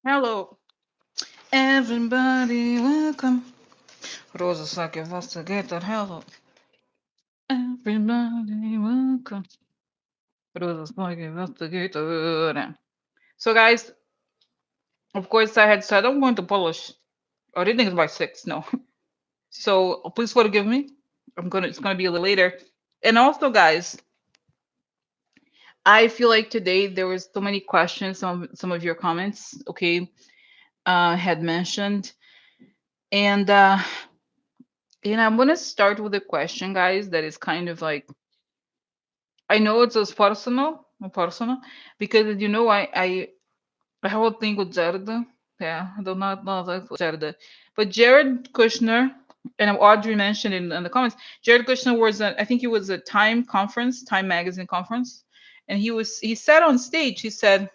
Hello, everybody, welcome. Rosa Saki investigator, hello. Everybody, welcome. Rosa Saki investigator. So, guys, of course, I had said I'm going to polish. Oh, I didn't think it's by 6, no. So, please forgive me. It's gonna be a little later. And also, guys, I feel like today there was so many questions, some of your comments, okay, had mentioned. And I'm gonna start with a question, guys, that is kind of like I know it's as personal, because I have a thing with Jared. Yeah, I do not know that Jared, but Jared Kushner and Audrey mentioned in the comments. Jared Kushner was I think he was a Time magazine conference, and he said on stage, he said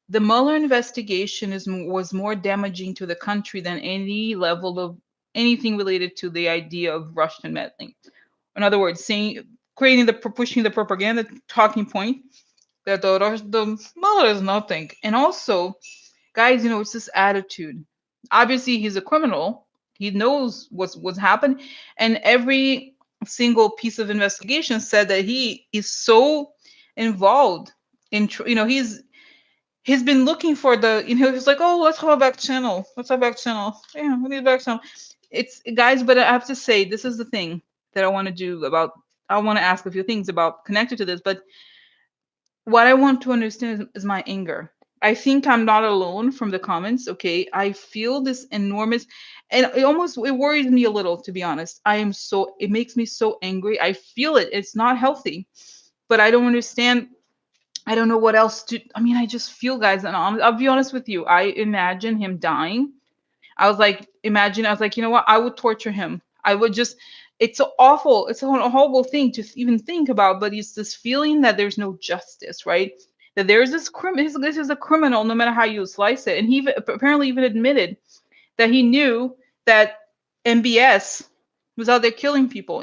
the Mueller investigation was more damaging to the country than any level of anything related to the idea of Russian meddling. In other words, pushing the propaganda talking point that the Mueller is nothing. And also, guys, it's this attitude. Obviously, he's a criminal. He knows what's happened, and every single piece of investigation said that he is so involved in. He's been looking for he's like, oh, let's have a back channel. Let's have a back channel. Yeah, we need a back channel. It's guys, but I have to say, this is the thing that I want to do about. I want to ask a few things about connected to this, but what I want to understand is my anger. I think I'm not alone from the comments. Okay, I feel this enormous, and it worries me a little, to be honest. It makes me so angry. I feel it. It's not healthy, but I don't understand. I don't know what else to. I mean, I just feel, guys, and I'll be honest with you. I imagine him dying. I was like, you know what? I would torture him. I would just. It's so awful. It's a horrible thing to even think about. But it's this feeling that there's no justice, right? That there's this criminal. This is a criminal, no matter how you slice it. And apparently even admitted that he knew that MBS was out there killing people.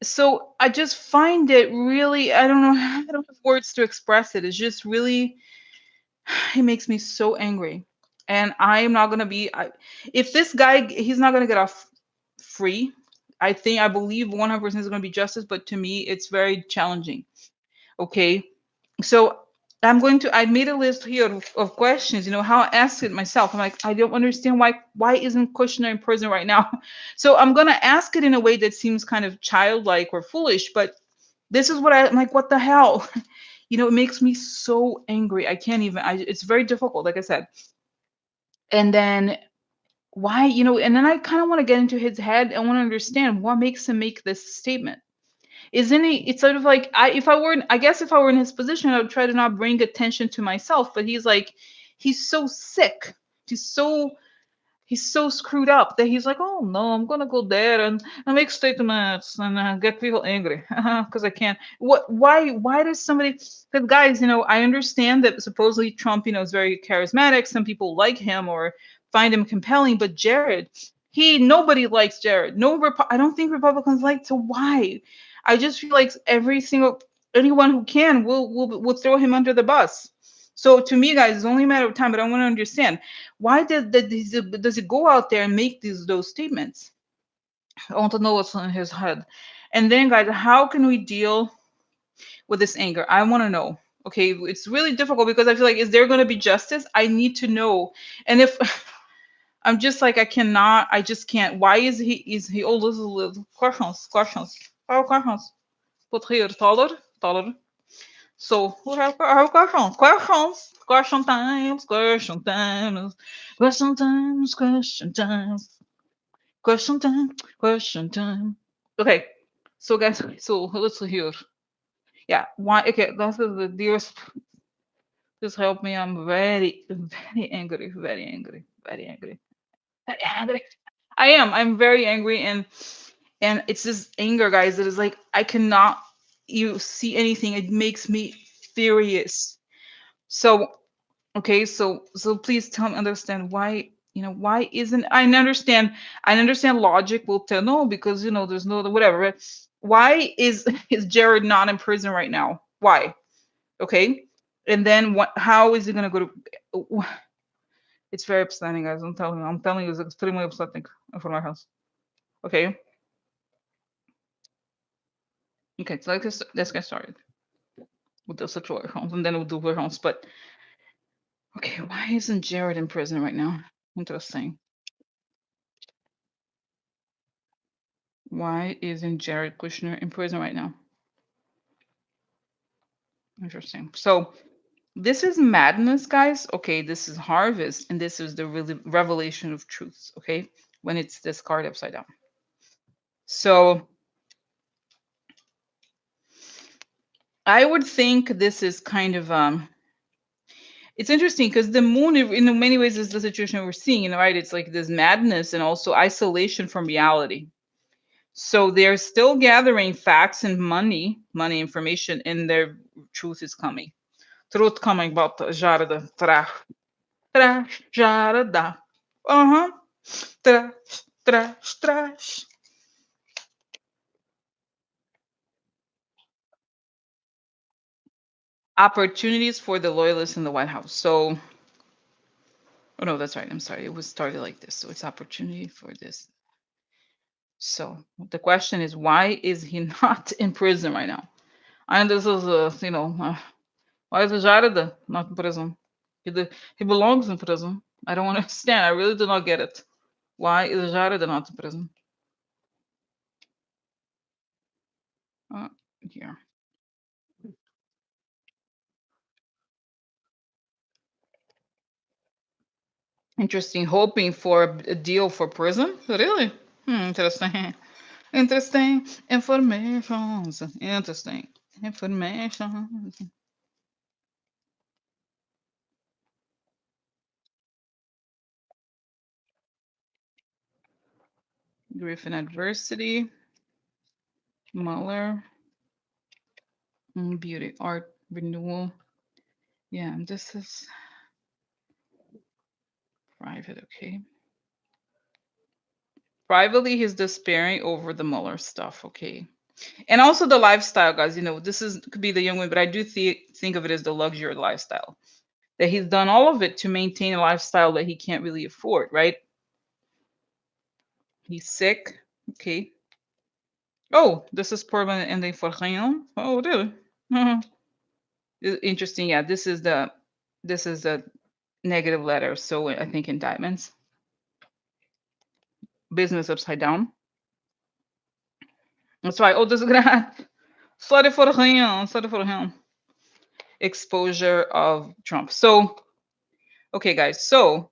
So I just find it really, I don't know, I don't have words to express it. It's just really, it makes me so angry. And I am not going to if this guy, he's not going to get off free. I believe 100% is going to be justice, but to me, it's very challenging. Okay. So I made a list here of questions, how I asked it myself. I'm like, I don't understand why isn't Kushner in prison right now? So I'm going to ask it in a way that seems kind of childlike or foolish, but this is I'm like, what the hell? It makes me so angry. I can't even, it's very difficult, like I said. And then why, and then I kind of want to get into his head. I want to understand what makes him make this statement. Isn't he? It's sort of like I guess if I were in his position, I would try to not bring attention to myself. But he's so sick. He's so he's so screwed up that he's like, oh no, I'm gonna go there and make statements and get people angry because I can't. Why does somebody? Because guys, I understand that supposedly Trump, is very charismatic. Some people like him or find him compelling, but Jared, nobody likes Jared. I don't think Republicans like. So why? I just feel like anyone who can will throw him under the bus. So to me, guys, it's only a matter of time. But I want to understand why does it go out there and make those statements? I want to know what's in his head. And then, guys, how can we deal with this anger? I want to know. Okay, it's really difficult because I feel like, is there going to be justice? I need to know. And if I'm just like, I just can't. Why is he all those little questions? Oh, questions. Put here, taller. So we have question time. Okay, so guys, so let's hear. Yeah, why? Okay, that's the dearest. Just help me. I'm very angry, very angry, very angry, very angry. I am. I'm very angry, and it's this anger, guys, that is like I cannot you see anything. It makes me furious. So okay, so please tell me, understand why, why isn't I understand logic will tell no, because there's no whatever, why is Jared not in prison right now? Why? Okay, And then what? How is he gonna go to? It's very upsetting, guys. I'm telling you. I'm telling you, it's extremely upsetting for my house. Okay. Okay. So let's get started with the situations, and then we'll do versions. But okay, why isn't Jared in prison right now? Interesting. Why isn't Jared Kushner in prison right now? Interesting. So this is madness, guys. Okay, this is harvest, and this is the revelation of truths. Okay, when it's this card upside down. So I would think this is kind of it's interesting because the moon in many ways is the situation we're seeing, right? It's like this madness and also isolation from reality. So they're still gathering facts and money information, and their truth is coming. Truth coming about Jarada. Trash, Jarada. Uh-huh. Trash, trash, trash. Opportunities for the loyalists in the White House. So, oh no, that's right. I'm sorry. It was started like this. So it's opportunity for this. So the question is, why is he not in prison right now? And this is, why is Jarada not in prison? He belongs in prison. I don't understand. I really do not get it. Why is Jarada not in prison? Here. Interesting. Hoping for a deal for prison? Really? Interesting. Interesting information. Interesting information. Griffin adversity. Mueller. Beauty, art, renewal. Yeah, this is private. Okay. Privately, he's despairing over the Mueller stuff. Okay. And also the lifestyle, guys. This is could be the young one, but I do think of it as the luxury lifestyle. That he's done all of it to maintain a lifestyle that he can't really afford, right? He's sick. Okay. Oh, this is permanent ending for Rayon. Oh, really? Mhm. Interesting. Yeah, this is the negative letter. So I think indictments. Business upside down. That's why. Oh, this is gonna sorry for him. Sorry for him. Exposure of Trump. So, okay, guys. So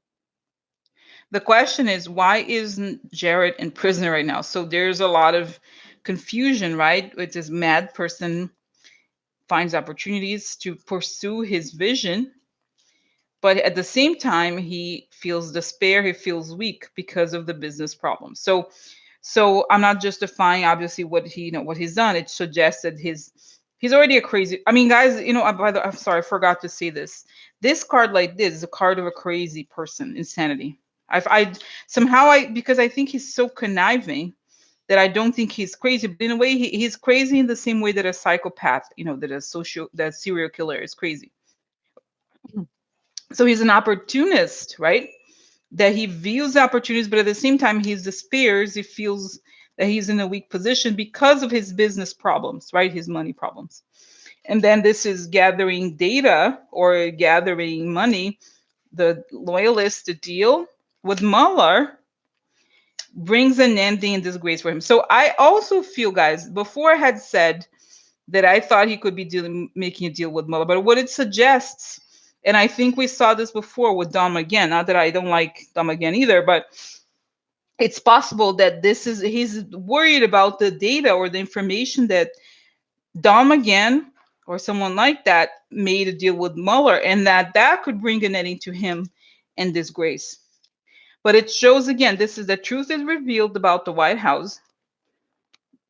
the question is, why isn't Jared in prison right now? So there's a lot of confusion, right? With this mad person finds opportunities to pursue his vision, but at the same time, he feels despair. He feels weak because of the business problem. So I'm not justifying obviously what what he's done. It suggests that he's already a crazy. I mean, guys, by the I'm sorry, I forgot to say this. This card like this is a card of a crazy person, insanity. I somehow because I think he's so conniving that I don't think he's crazy, but in a way he's crazy in the same way that a psychopath, that serial killer is crazy. So he's an opportunist, right? That he views opportunities, but at the same time, he despairs. He feels that he's in a weak position because of his business problems, right? His money problems. And then this is gathering data or gathering money. The loyalist deal with Mueller brings an ending and disgrace for him. So I also feel, guys, before I had said that I thought he could be making a deal with Mueller, but what it suggests, and I think we saw this before with Don McGahn. Not that I don't like Don McGahn either, but it's possible that he's worried about the data or the information that Don McGahn or someone like that made a deal with Mueller, and that could bring an ending to him and disgrace. But it shows again, this is the truth is revealed about the White House,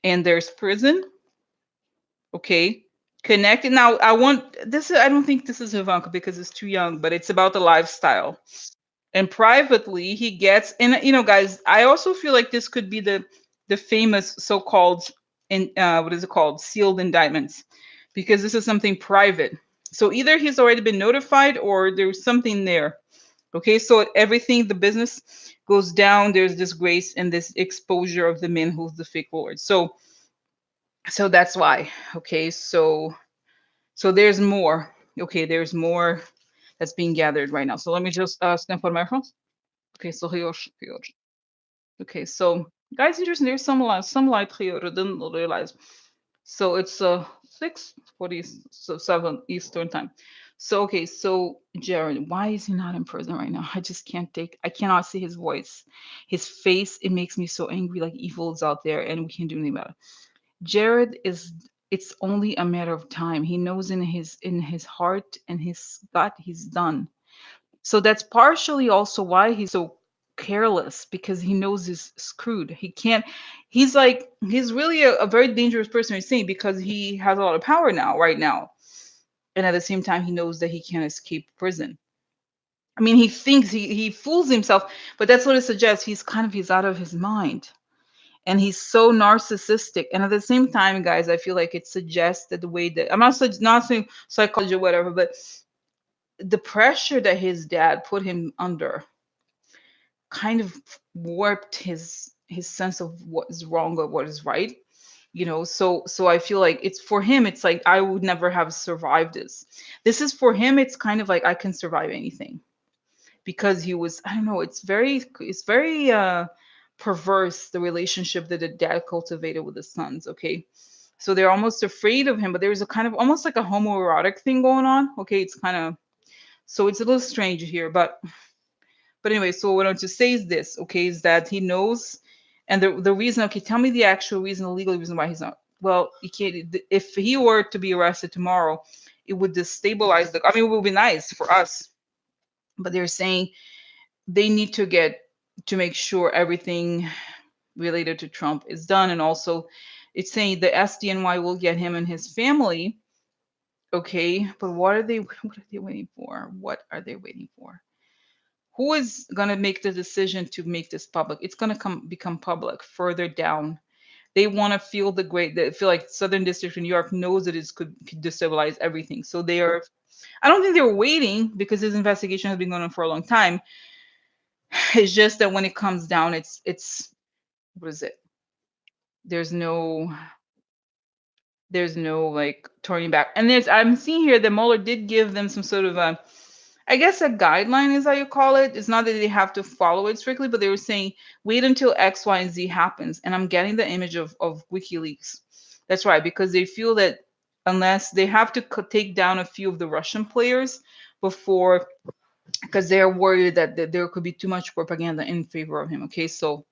and there's prison. Okay, connected. Now I want this. I don't think this is Ivanka because it's too young, but it's about the lifestyle. And privately he gets, and guys, I also feel like this could be the famous so-called what is it called, sealed indictments, because this is something private. So either he's already been notified or there's something there. Okay, so everything, the business goes down. There's disgrace and this exposure of the man who's the fake lord. So that's why. Okay, so there's more. Okay, there's more that's being gathered right now. So let me just stand for my friends. Okay, so here. Okay, so guys, interesting. There's some light here. I didn't realize. So it's 6:47 Eastern time. So okay, so Jared, why is he not in prison right now? I just can't take. I cannot see his voice, his face. It makes me so angry. Like evil is out there, and we can't do anything about it. Jared is. It's only a matter of time. He knows in his heart and his gut he's done. So that's partially also why he's so careless, because he knows he's screwed. He can't. He's really a very dangerous person, he's saying, because he has a lot of power now, right now, and at the same time he knows that he can't escape prison. I mean, he thinks he fools himself, but that's what it suggests. He's out of his mind, and he's so narcissistic. And at the same time, guys, I feel like it suggests that the way that not saying psychology or whatever, but the pressure that his dad put him under kind of warped his sense of what is wrong or what is right. So I feel like it's for him, it's like I would never have survived this is for him, it's kind of like I can survive anything, because he was, I don't know, it's very perverse, the relationship that the dad cultivated with the sons. Okay, so they're almost afraid of him, but there's a kind of almost like a homoerotic thing going on. Okay, it's kind of, so it's a little strange here, but anyway, so what I want to say is this, okay, is that he knows, and the reason, okay, tell me the actual reason, the legal reason why he's not. Well, he can't. If he were to be arrested tomorrow, it would destabilize the. I mean, it would be nice for us, but they're saying they need to make sure everything related to Trump is done, and also, it's saying the SDNY will get him and his family. Okay, but what are they? What are they waiting for? What are they waiting for? Who is going to make the decision to make this public? It's going to become public further down. They want to feel they feel like Southern District in New York knows that it could destabilize everything. So they are, I don't think they're waiting, because this investigation has been going on for a long time. It's just that when it comes down, it's what is it? There's no there's no like turning back. And I'm seeing here that Mueller did give them some sort of a, I guess, a guideline is how you call it. It's not that they have to follow it strictly, but they were saying wait until X, Y, and Z happens. And I'm getting the image of WikiLeaks. That's right, because they feel that unless they have to take down a few of the Russian players before, because they're worried that there could be too much propaganda in favor of him. Okay, so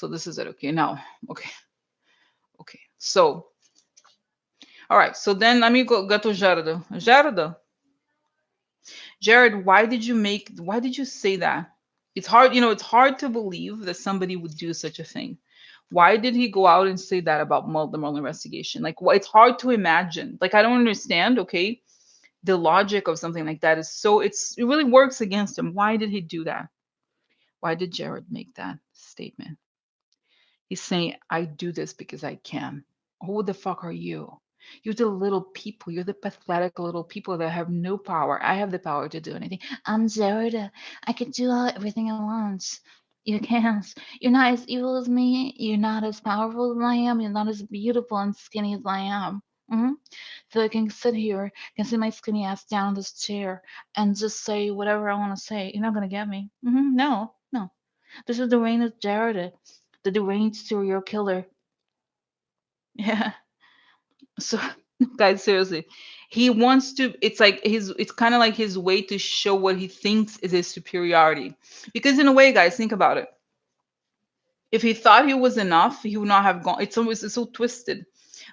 this is it. Okay, now, okay, okay. So, all right. So then let me go to Gerardo. Jared, why did you say that? It's hard to believe that somebody would do such a thing. Why did he go out and say that about the Mueller investigation? Like, it's hard to imagine. Like, I don't understand, okay? The logic of something like that is it really works against him. Why did he do that? Why did Jared make that statement? He's saying, I do this because I can. Who the fuck are you? You're the little people. You're the pathetic little people that have no power. I have the power to do anything. I'm Zerda. I can do everything I want. You can't. You're not as evil as me. You're not as powerful as I am. You're not as beautiful and skinny as I am. So I can sit here, can sit my skinny ass down in this chair and just say whatever I want to say. You're not gonna get me. No, no. This is the reign of Jared, the deranged serial killer. Yeah. So, guys, seriously, he wants to. It's like It's kind of like his way to show what he thinks is his superiority. Because in a way, guys, think about it. If he thought he was enough, he would not have gone. It's so twisted.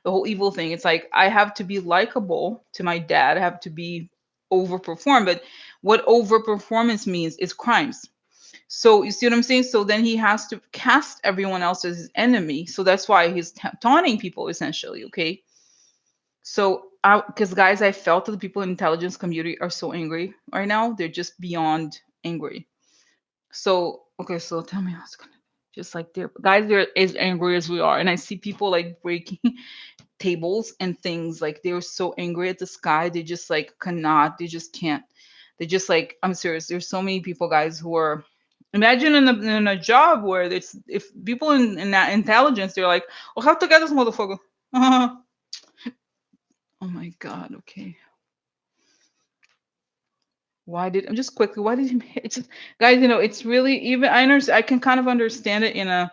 The whole evil thing. It's like I have to be likable to my dad. I have to be overperform. But what overperformance means is crimes. So you see what I'm saying? So then he has to cast everyone else as his enemy. So that's why he's taunting people essentially. Okay. So, because guys, I felt that the people in the intelligence community are so angry right now. They're just beyond angry. So, okay, so tell me what's gonna just like they're guys, they're as angry as we are, and I see people like breaking. tables and things. Like they were so angry at this guy, they just like cannot, they just can't. They just like, I'm serious. There's so many people, guys, who are, imagine in a job where it's, if people in that intelligence, they're like, oh, how to get this motherfucker. Oh my god. Okay. Why did, I'm just quickly, why did he it's just, guys, it's really, even I understand, I can kind of understand it in a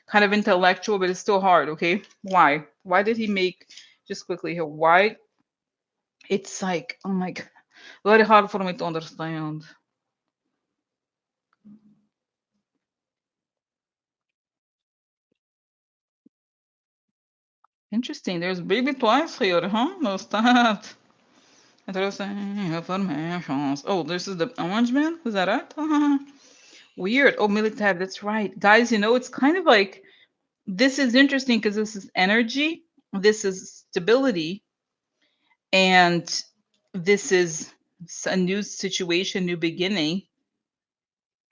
kind of intellectual, but it's still hard. Okay, why did he make, just quickly here, why, it's like, oh my god, very hard for me to understand. Interesting, there's baby twice here, huh? No, that interesting information. Oh, this is the orange man, is that it? Weird. Oh, military, that's right, guys. It's kind of like, this is interesting because this is energy, this is stability, and this is a new situation, new beginning.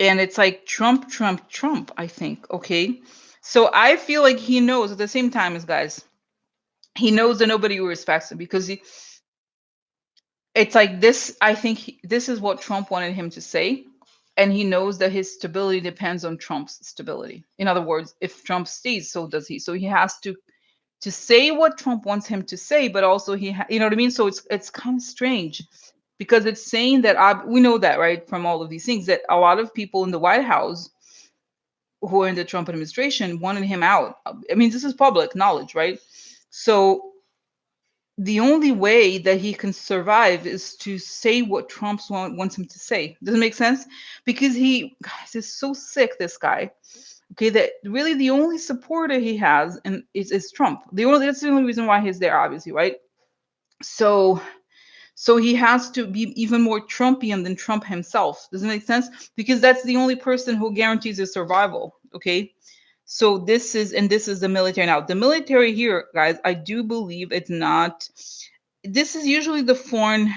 And it's like Trump, Trump, Trump, I think. Okay. So I feel like he knows at the same time as, guys, he knows that nobody respects him because it's like this. I think this is what Trump wanted him to say. And he knows that his stability depends on Trump's stability. In other words, if Trump stays, so does he. So he has to say what Trump wants him to say, but also you know what I mean? So it's kind of strange because it's saying that, we know that, right, from all of these things, that a lot of people in the White House who are in the Trump administration wanted him out. I mean, this is public knowledge, right? So the only way that he can survive is to say what wants him to say. Does it make sense? Because guys, is so sick, this guy. Okay, that really the only supporter he has and is Trump. That's the only reason why he's there, obviously, right? So he has to be even more Trumpian than Trump himself. Does it make sense? Because that's the only person who guarantees his survival. Okay. So this is the military now. The military here, guys, I do believe it's not. This is usually the foreign.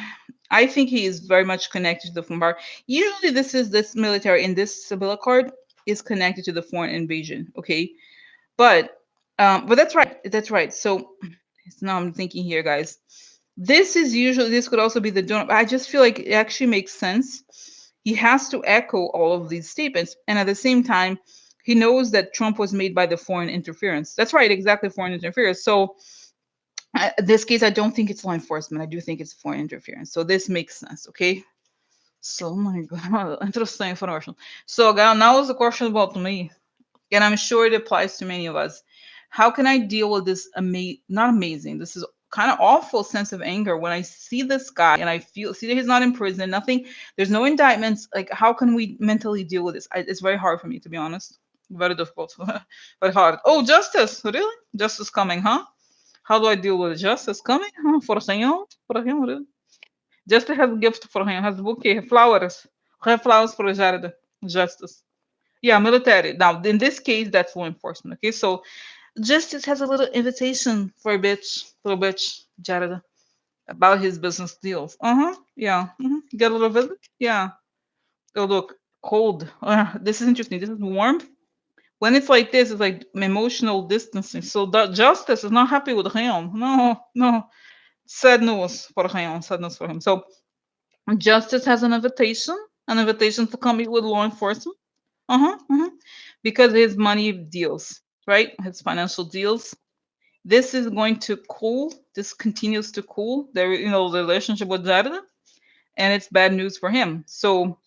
I think he is very much connected to the foreign power. Usually, this military in this Sibylla card is connected to the foreign invasion. Okay, but that's right. That's right. So now I'm thinking here, guys. This could also be the donor. I just feel like it actually makes sense. He has to echo all of these statements, and at the same time, he knows that Trump was made by the foreign interference. That's right, exactly, foreign interference. So in this case, I don't think it's law enforcement. I do think it's foreign interference. So this makes sense. Okay. So oh my god, interesting information. So now is the question about me, and I'm sure it applies to many of us. How can I deal with this not amazing, this is kind of awful sense of anger when I see this guy and I see that he's not in prison, nothing, there's no indictments. Like, how can we mentally deal with this? It's very hard for me, to be honest. Very difficult. Very hard. Oh, justice. Really? Justice coming, huh? How do I deal with justice coming? Huh? For him, really? Justice has a gift for him, has a bouquet, flowers. Have flowers for Jared. Justice. Yeah, military. Now, in this case, that's law enforcement. Okay, so Justice has a little invitation for a bitch, Jared, about his business deals. Uh huh. Yeah. Get a little visit. Yeah. Oh, look, cold. This is interesting. This is warm. When it's like this, it's like emotional distancing. So that Justice is not happy with him. No, no. Sad news for him. Sad news for him. So Justice has an invitation to come meet with law enforcement. Uh-huh, uh-huh. Because his money deals, right? His financial deals. This is going to cool. This continues to cool the relationship with Jared, and it's bad news for him. So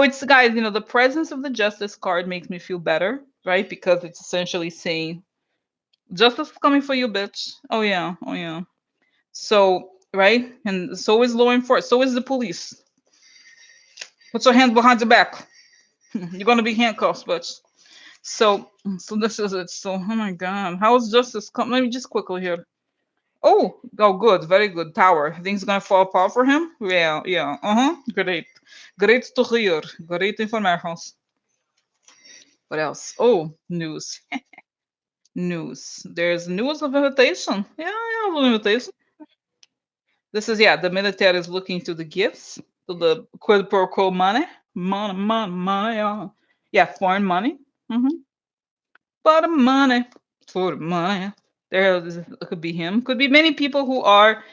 it's, guys, the presence of the justice card makes me feel better, right? Because it's essentially saying justice is coming for you, bitch. Oh yeah, oh yeah. So right, and so is law enforcement. So is the police. Put your hands behind your back. You're gonna be handcuffed, bitch. So this is it. So oh my god, how is justice come? Let me just quickly here. Oh, good, very good. Tower. Things gonna fall apart for him? Yeah, yeah. Uh-huh. Great. Great to hear. Great informations. What else? Oh, news. News. There's news of invitation. Yeah, yeah, of invitation. This is, yeah, the military is looking to the gifts, to the quid pro quo money. Money. Yeah, foreign money. Mm-hmm. But money. For money. it could be him. Could be many people who are,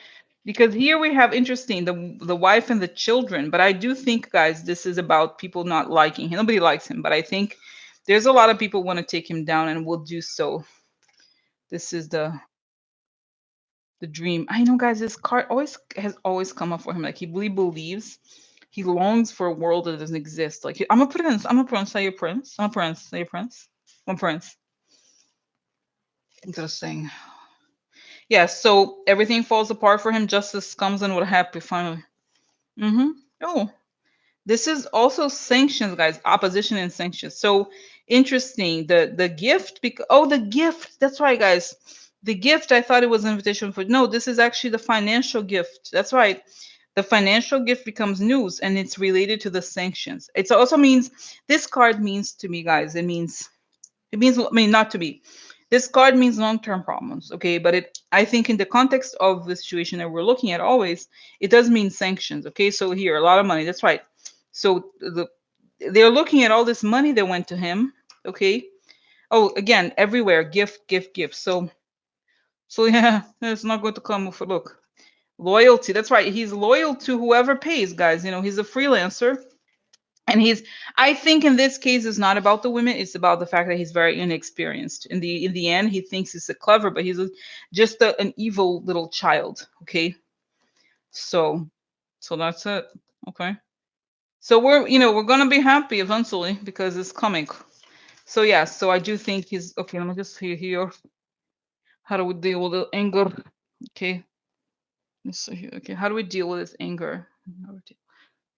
because here we have interesting the wife and the children. But I do think, guys, this is about people not liking him. Nobody likes him, but I think there's a lot of people want to take him down and will do so. This is the dream. I know, guys. This card always has always come up for him. Like he really believes, he longs for a world that doesn't exist. Like I'm a prince. I'm a prince. Say a prince. I'm a prince. Say a prince. I'm a prince. Interesting. Yeah. So everything falls apart for him. Justice comes in with happy finally. Mm-hmm. Oh, this is also sanctions, guys. Opposition and sanctions. So interesting. The gift. Oh, the gift. That's right, guys. The gift. I thought it was an invitation for. No, this is actually the financial gift. That's right. The financial gift becomes news, and it's related to the sanctions. It also means this card means to me, guys. It means, I mean, not to me. This card means long-term problems, okay? But I think in the context of the situation that we're looking at always, it does mean sanctions, okay? So here, a lot of money. That's right. So they're looking at all this money that went to him, okay? Oh, again, everywhere, gift, gift, gift. So yeah, it's not going to come with a look. Loyalty. That's right. He's loyal to whoever pays, guys. He's a freelancer. And I think in this case it's not about the women, it's about the fact that he's very inexperienced. In the end, he thinks he's a clever, but just an evil little child. Okay. So that's it. Okay. So we're gonna be happy eventually because it's coming. So yeah, so I do think he's okay. Let me just see here. How do we deal with the anger? Okay. Let's see here. Okay, how do we deal with this anger?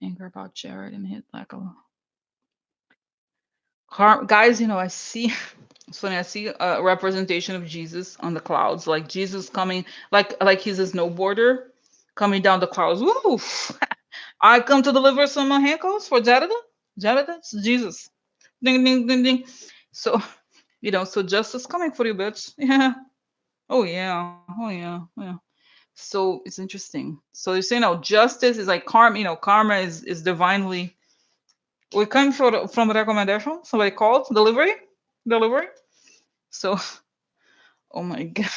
Anger about Jared and hit like a guys, I see. It's funny. I see a representation of Jesus on the clouds, like Jesus coming, like he's a snowboarder coming down the clouds. Woo! I come to deliver some handcuffs for Jared. Jared, it's Jesus. Ding, ding, ding, ding. So, so justice coming for you, bitch. Yeah. Oh yeah. Oh yeah. Oh, yeah. So it's interesting. So you say no, justice is like karma. Karma is divinely. We come from recommendation. Somebody called delivery. So, oh my god,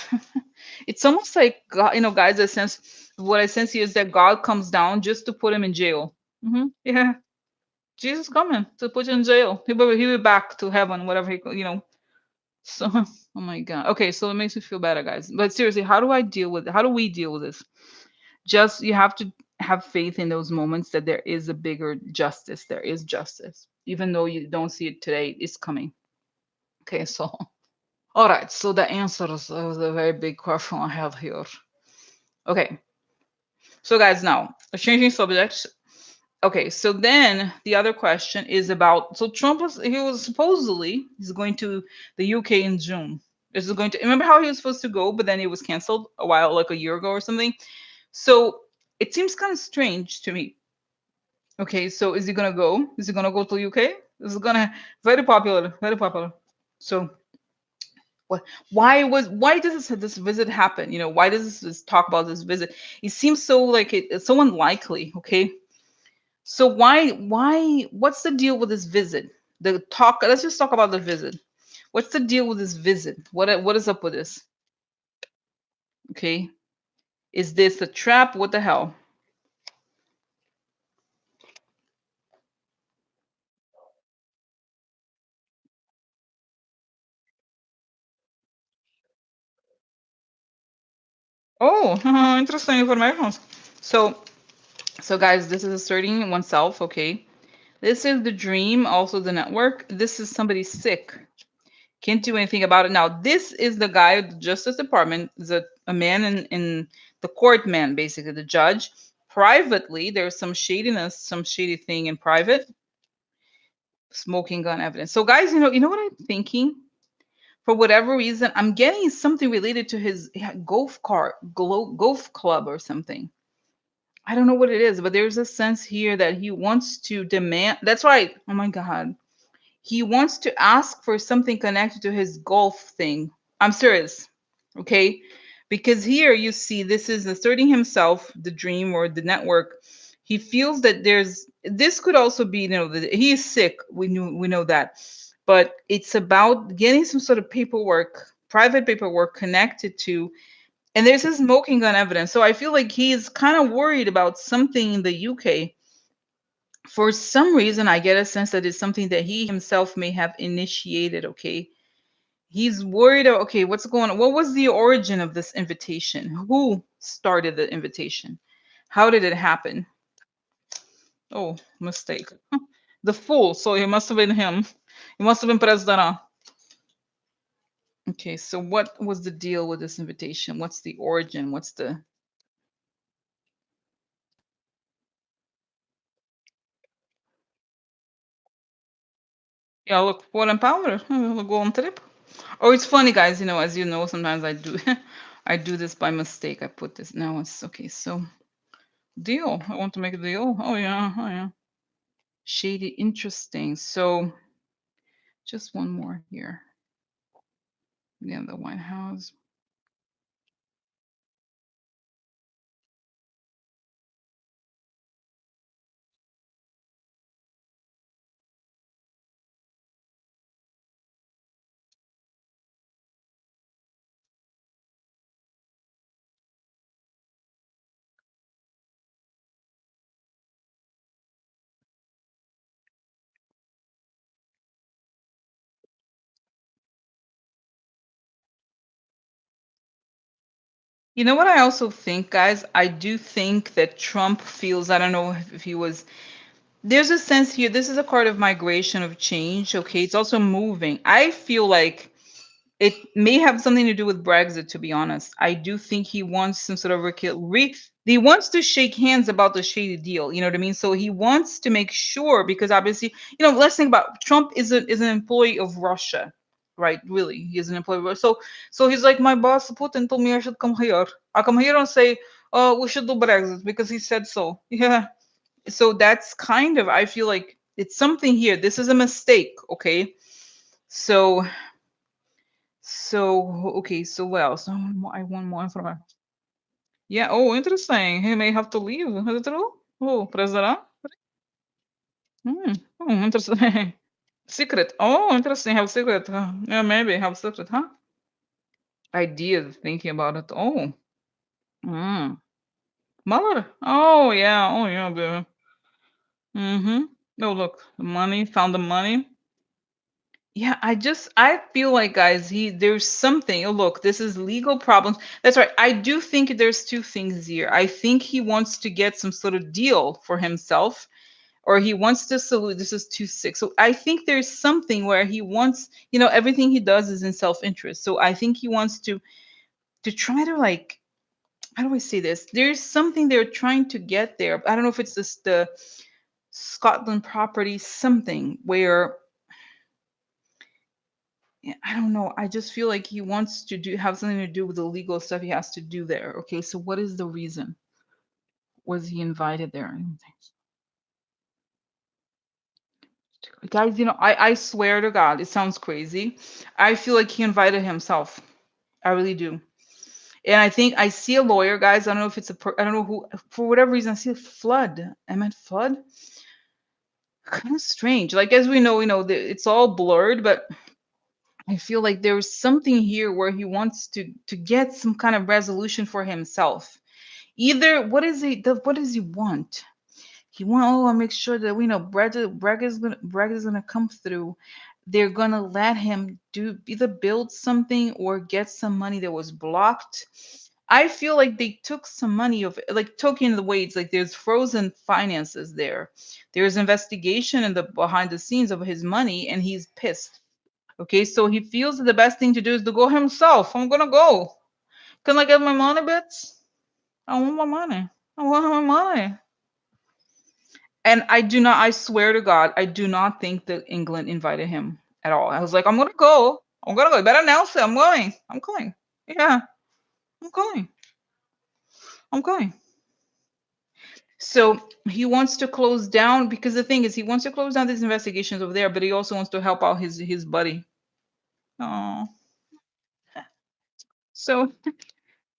it's almost like God, guys. What I sense here is that God comes down just to put him in jail. Yeah, Jesus coming to put you in jail. He'll be back to heaven, whatever So, oh my god. Okay, so it makes me feel better, guys. But seriously, how do we deal with this? Just you have to have faith in those moments that there is a bigger justice. There is justice, even though you don't see it today. It's coming. Okay, so. All right, so the answers of the very big question I have here. Okay, so guys, now changing subjects. Okay, so then the other question is about so Trump was supposedly he's going to the UK in June. This is going to remember how he was supposed to go, but then it was canceled a while, like a year ago or something. So it seems kind of strange to me. Okay, so is he gonna go? Is he gonna go to UK? This is gonna very popular, very popular. So what? Why does this visit happen? Why does this talk about this visit? It seems so like it's so unlikely. Okay, so what's the deal with this visit? The talk. Let's just talk about the visit. What's the deal with this visit? What is up with this? Okay, is this a trap? What the hell? Oh, interesting information. So guys, this is asserting oneself. Okay, this is the dream. Also the network. This is somebody sick. Can't do anything about it now. This is the guy at the Justice Department, is a man in the court man, basically the judge. Privately, there's some shadiness, some shady thing in private, smoking gun evidence. So, guys, you know what I'm thinking? For whatever reason, I'm getting something related to his golf club or something. I don't know what it is, but there's a sense here that he wants to demand. That's right. Oh my God. He wants to ask for something connected to his golf thing. I'm serious. Okay. Because here you see this is asserting himself, the dream or the network. He feels that this could also be, that he is sick. We know that. But it's about getting some sort of paperwork private paperwork connected to, and there's a smoking gun evidence. So I feel like he's kind of worried about something in the UK. For some reason, I get a sense that it's something that he himself may have initiated. Okay. He's worried. Okay, what's going on? What was the origin of this invitation? Who started the invitation? How did it happen? Oh, mistake. The fool. So it must have been him. It must have been President. Okay, so what was the deal with this invitation? What's the origin? What's the Yeah, look, Paul and Powder. We'll go on trip. Oh, it's funny, guys. As you know, sometimes I do I do this by mistake. I put this now. It's okay. So deal. I want to make a deal. Oh yeah, oh yeah. Shady, interesting. So just one more here. Yeah, the White House. You know what I also think, guys? I do think that Trump feels, I don't know if he was, there's a sense here, this is a card of migration, of change. Okay. It's also moving. I feel like it may have something to do with Brexit, to be honest. I do think he wants some sort of he wants to shake hands about the shady deal. You know what I mean? So he wants to make sure, because obviously, let's think about Trump is an employee of Russia, right? Really, he is an employee of Russia. So he's like, my boss Putin told me I should come here. I come here and say, oh, we should do Brexit because he said so. Yeah. So that's kind of, I feel like it's something here. This is a mistake. Okay. So okay, so well, so I want more information. Yeah, oh, interesting. He may have to leave. Is it true? Oh, President? Hmm. Oh, interesting. Secret. Oh, interesting. Have secret. Yeah, maybe have secret, huh? Ideas, thinking about it. Oh. Mm. Mother. Oh, yeah. Oh, yeah, baby. Mm-hmm. Oh, look. The money. Found the money. Yeah, I feel like, guys, there's something. Oh, look, this is legal problems. That's right. I do think there's two things here. I think he wants to get some sort of deal for himself, or he wants to salute. This is 2-6. So I think there's something where he wants, everything he does is in self-interest. So I think he wants to try to, like, how do I say this? There's something they're trying to get there. I don't know if it's this the Scotland property, something where, yeah, I don't know. I just feel like he wants to have something to do with the legal stuff he has to do there. Okay, so what is the reason? Was he invited there? Guys, I swear to God, it sounds crazy. I feel like he invited himself. I really do. And I think I see a lawyer, guys. I don't know if it's I don't know who, for whatever reason, I see a flood. I meant flood. Kind of strange. Like, as we know, it's all blurred, but I feel like there's something here where he wants to get some kind of resolution for himself. Either what does he want? He want, oh, I'll make sure that we know Bragg is gonna come through. They're gonna let him do either build something or get some money that was blocked. I feel like they took some money of, like, took in the weights, like there's frozen finances there. There's investigation in the behind the scenes of his money, and he's pissed. Okay, so he feels that the best thing to do is to go himself. I'm gonna go. Can I get my money, bitch? I want my money. I want my money. And I swear to God, I do not think that England invited him at all. I was like, I'm gonna go. I'm gonna go. You better announce it. I'm going. I'm going. Yeah, I'm going. I'm going. So he wants to close down, because the thing is, he wants to close down these investigations over there, but he also wants to help out his buddy. Oh, so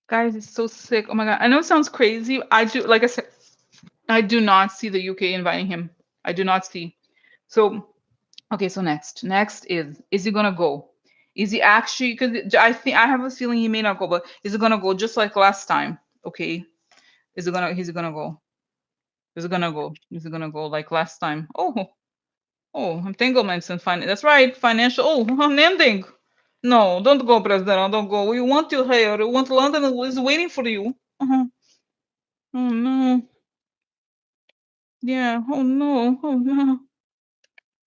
guys, it's so sick. Oh my God, I know it sounds crazy. I do, like I said, I do not see the UK inviting him. I do not see. So okay, so next is he gonna go? Is he actually? Because I think I have a feeling he may not go, but is it gonna go just like last time? Okay, is it gonna? Is it gonna go? Is it gonna go? Is it gonna go like last time? Oh, entanglements and finance. That's right, financial. Oh, an ending. No, don't go, President. Don't go. We want you here. We want London is waiting for you. Uh-huh. Oh no. Yeah. Oh no. Oh no.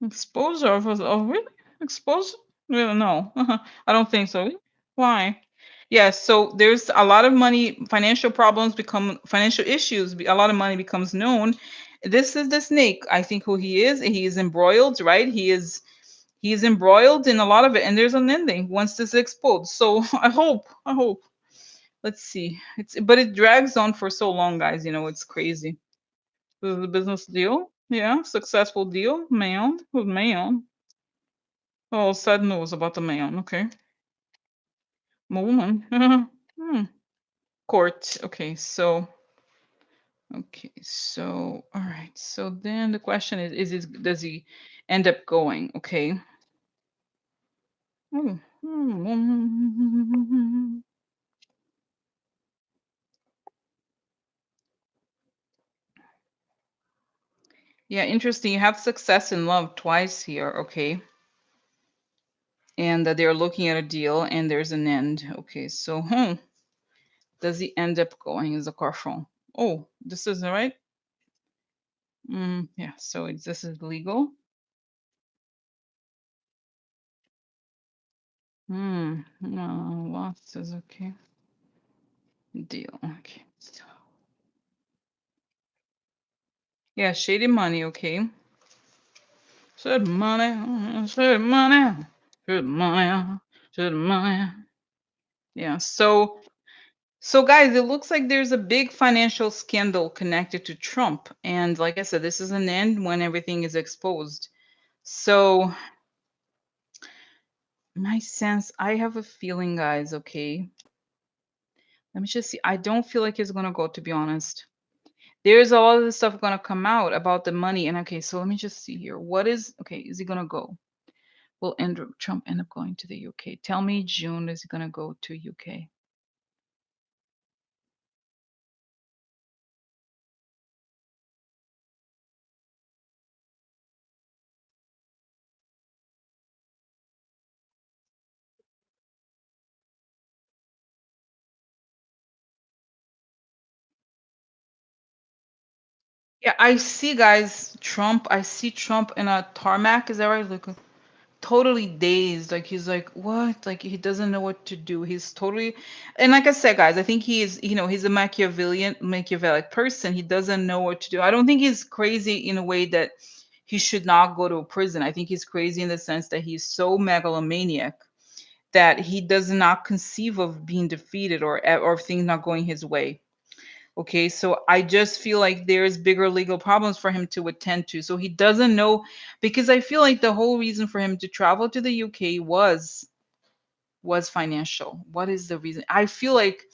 Exposure of really? Exposure? Yeah, no. I don't think so. Why? Yes, so there's a lot of money, financial problems become financial issues, a lot of money becomes known. This is the snake. I think who he is. He is embroiled, right? He is embroiled in a lot of it, and there's an ending once this is exposed. So I hope. Let's see. But it drags on for so long, guys. It's crazy. This is a business deal. Yeah, successful deal. Man, who's man? Oh, sad news about the man. Okay. Woman. Hmm. Court. Okay, so all right. So then the question does he end up going? Okay. Hmm. Yeah, interesting. You have success in love twice here. Okay. And that they're looking at a deal and there's an end. Okay, so does he end up going is a carphone? Oh, this is all right. Yeah, so this is legal. No, lots is okay. Deal. Okay. So, yeah, shady money. Okay. Shady money. Shady money. Shady money. Shady money. Yeah. So guys, it looks like there's a big financial scandal connected to Trump, and like I said, this is an end when everything is exposed. So my sense, I have a feeling, guys. Okay. Let me just see. I don't feel like it's gonna go, to be honest. There's a lot of this stuff gonna come out about the money. And okay, so let me just see here. Is he gonna go? Will Trump end up going to the UK? Tell me June is he gonna go to UK? Yeah, I see guys, I see Trump in a tarmac, is that right? Like totally dazed. Like he's like, what? Like he doesn't know what to do. He's totally and like I said, guys, I think he's a Machiavellic person. He doesn't know what to do. I don't think he's crazy in a way that he should not go to a prison. I think he's crazy in the sense that he's so megalomaniac that he does not conceive of being defeated or things not going his way. Okay, so I just feel like there's bigger legal problems for him to attend to. So he doesn't know because I feel like the whole reason for him to travel to the UK was financial. What is the reason? I feel like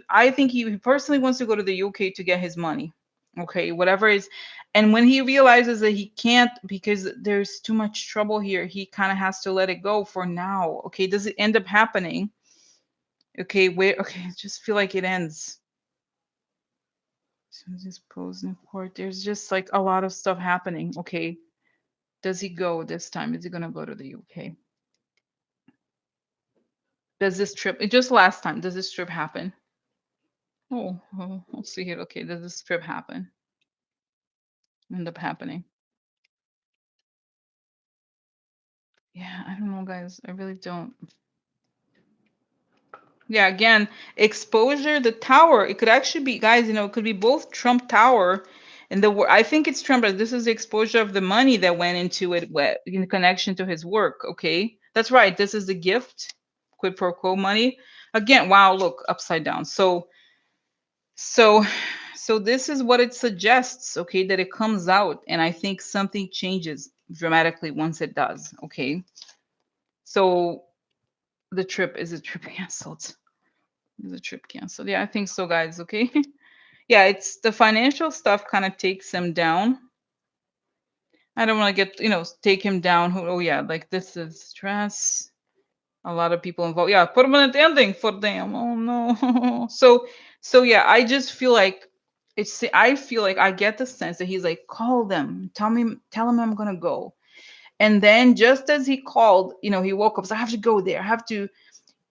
I think he personally wants to go to the UK to get his money. Okay, whatever is and when he realizes that he can't because there's too much trouble here, he kind of has to let it go for now. Okay, does it end up happening? Okay, wait, okay, I just feel like it ends. So this pose in court. There's just like a lot of stuff happening. Okay. Does he go this time? Is he gonna go to the UK? Does this trip just last time, does this trip happen? Oh, let's see here. Okay, does this trip happen? End up happening? Yeah, I don't know, guys. I really don't. Yeah, again, exposure, the tower. It could actually be, guys. It could be both Trump Tower, and I think it's Trump. But this is the exposure of the money that went into it, in connection to his work. Okay, that's right. This is the gift, quid pro quo money. Again, wow, look upside down. So, so this is what it suggests. Okay, that it comes out, and I think something changes dramatically once it does. Okay, so the trip canceled? The trip canceled. Yeah, I think so, guys. Okay. Yeah, it's the financial stuff kind of takes him down. I don't want to take him down. Oh, yeah, like this is stress. A lot of people involved. Yeah, permanent ending for them. Oh no. So yeah, I just feel like I feel like I get the sense that he's like, call them, tell him I'm gonna go. And then just as he called, he woke up, so I have to go there. I have to,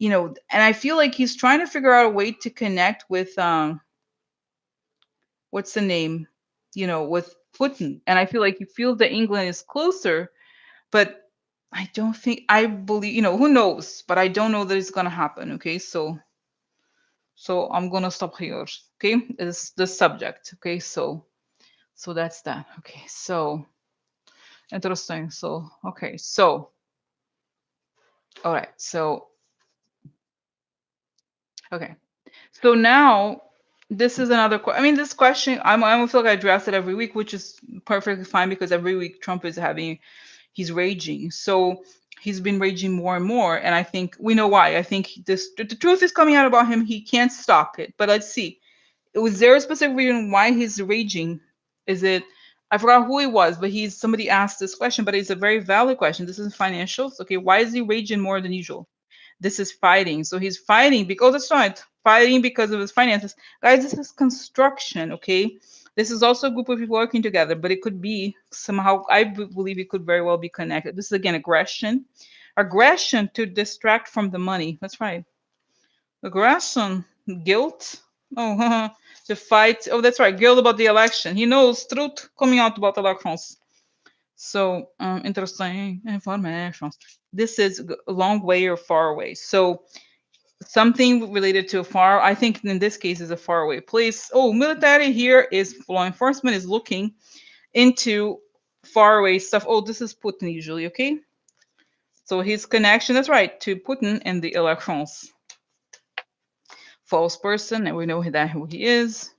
and I feel like he's trying to figure out a way to connect with what's the name? With Putin. And I feel like he feels that England is closer, but I don't think I believe, who knows, but I don't know that it's gonna happen. Okay, so I'm gonna stop here. Okay, is the subject. Okay, so that's that. Okay, so interesting. So okay, so all right, so okay, so now this is another. I mean, this question I feel like I address it every week, which is perfectly fine because every week Trump is having he's raging. So he's been raging more and more, and I think we know why. I think the truth is coming out about him. He can't stop it. But let's see. Was there a specific reason why he's raging? Is it I forgot who it was, but he's somebody asked this question, but it's a very valid question. This is financials. Okay, why is he raging more than usual? This is fighting. So he's fighting because that's right. Fighting because of his finances. Guys, this is construction, okay? This is also a group of people working together, but it could be somehow, believe it could very well be connected. This is again aggression. Aggression to distract from the money. That's right. Aggression, guilt. Oh, to fight. Oh, that's right. Guilt about the election. He knows truth coming out about elections. So, interesting information. This is a long way or far away. So, something related to a far, I think in this case is a far away place. Oh, military here is law enforcement is looking into far away stuff. Oh, this is Putin usually, okay? So his connection, that's right, to Putin and the elections. False person, and we know that who he is,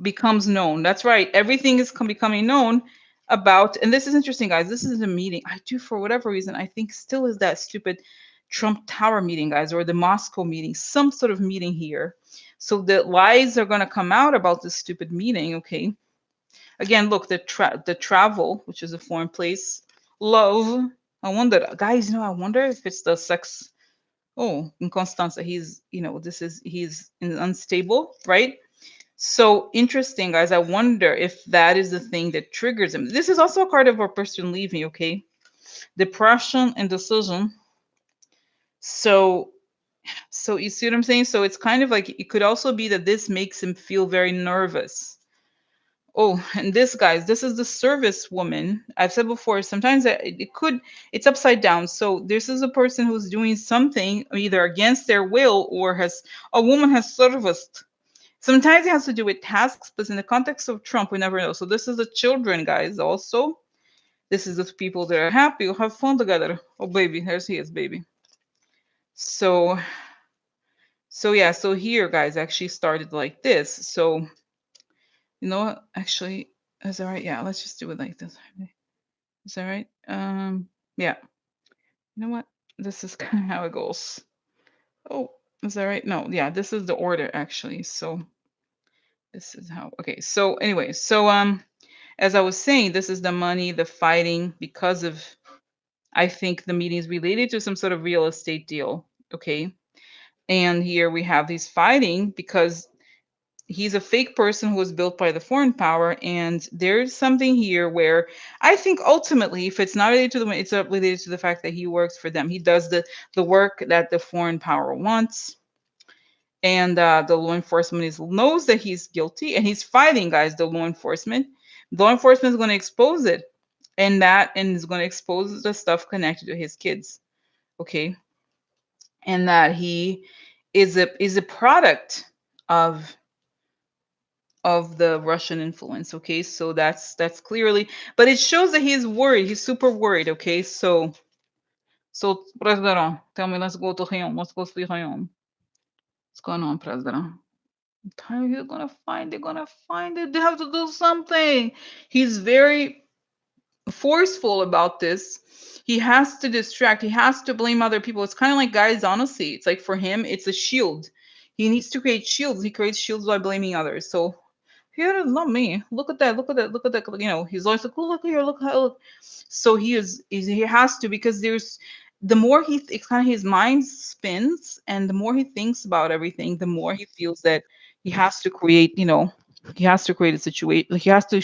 becomes known. That's right. Everything is becoming known about, and this is interesting, guys. This is a meeting. I do, for whatever reason, I think still is that stupid Trump Tower meeting, guys, or the Moscow meeting, some sort of meeting here. So the lies are going to come out about this stupid meeting. Okay. Again, look, the travel, which is a foreign place, love. I wonder, guys. I wonder if it's the sex. Oh, in Constanza, he's unstable, right? So interesting, guys. I wonder if that is the thing that triggers him. This is also a card of a person leaving, okay? Depression and decision. So, you see what I'm saying? So it's kind of like it could also be that this makes him feel very nervous. Oh, and this, guys, this is the service woman. I've said before, sometimes it's upside down. So this is a person who's doing something either against their will or a woman has serviced. Sometimes it has to do with tasks, but in the context of Trump, we never know. So this is the children, guys, also. This is the people that are happy, who have fun together. Oh, baby, there's he is, baby. So, yeah, so here, guys, actually started like this. So, what? Actually, is that right? Yeah, let's just do it like this. Is that right? Yeah. You know what? This is kind of how it goes. Oh, is that right? No, yeah, this is the order, actually. So this is how, okay. So anyway, so, as I was saying, this is the money, the fighting, because of, I think, the meeting is related to some sort of real estate deal. Okay. And here we have these fighting because he's a fake person who was built by the foreign power. And there's something here where I think ultimately, if it's not related to the, it's related to the fact that he works for them. He does the work that the foreign power wants. And the law enforcement knows that he's guilty, and he's fighting, guys. The law enforcement is going to expose it, and is going to expose the stuff connected to his kids, okay? And that he is a product of the Russian influence, okay? So that's clearly, but it shows that he's worried. He's super worried, okay? So President, tell me, let's go to him. Let's go see him. What's going on, President? Time you're gonna find it, gonna find it. They have to do something. He's very forceful about this. He has to distract, he has to blame other people. It's kind of like, guys, honestly, it's like for him, it's a shield. He needs to create shields. He creates shields by blaming others. So here, not me. Look at that, look at that, look at that. He's always like, oh, look here, look how look. So he has to, because there's the more it's kind of his mind spins, and the more he thinks about everything, the more he feels that he has to create, he has to create a situation. Like he has to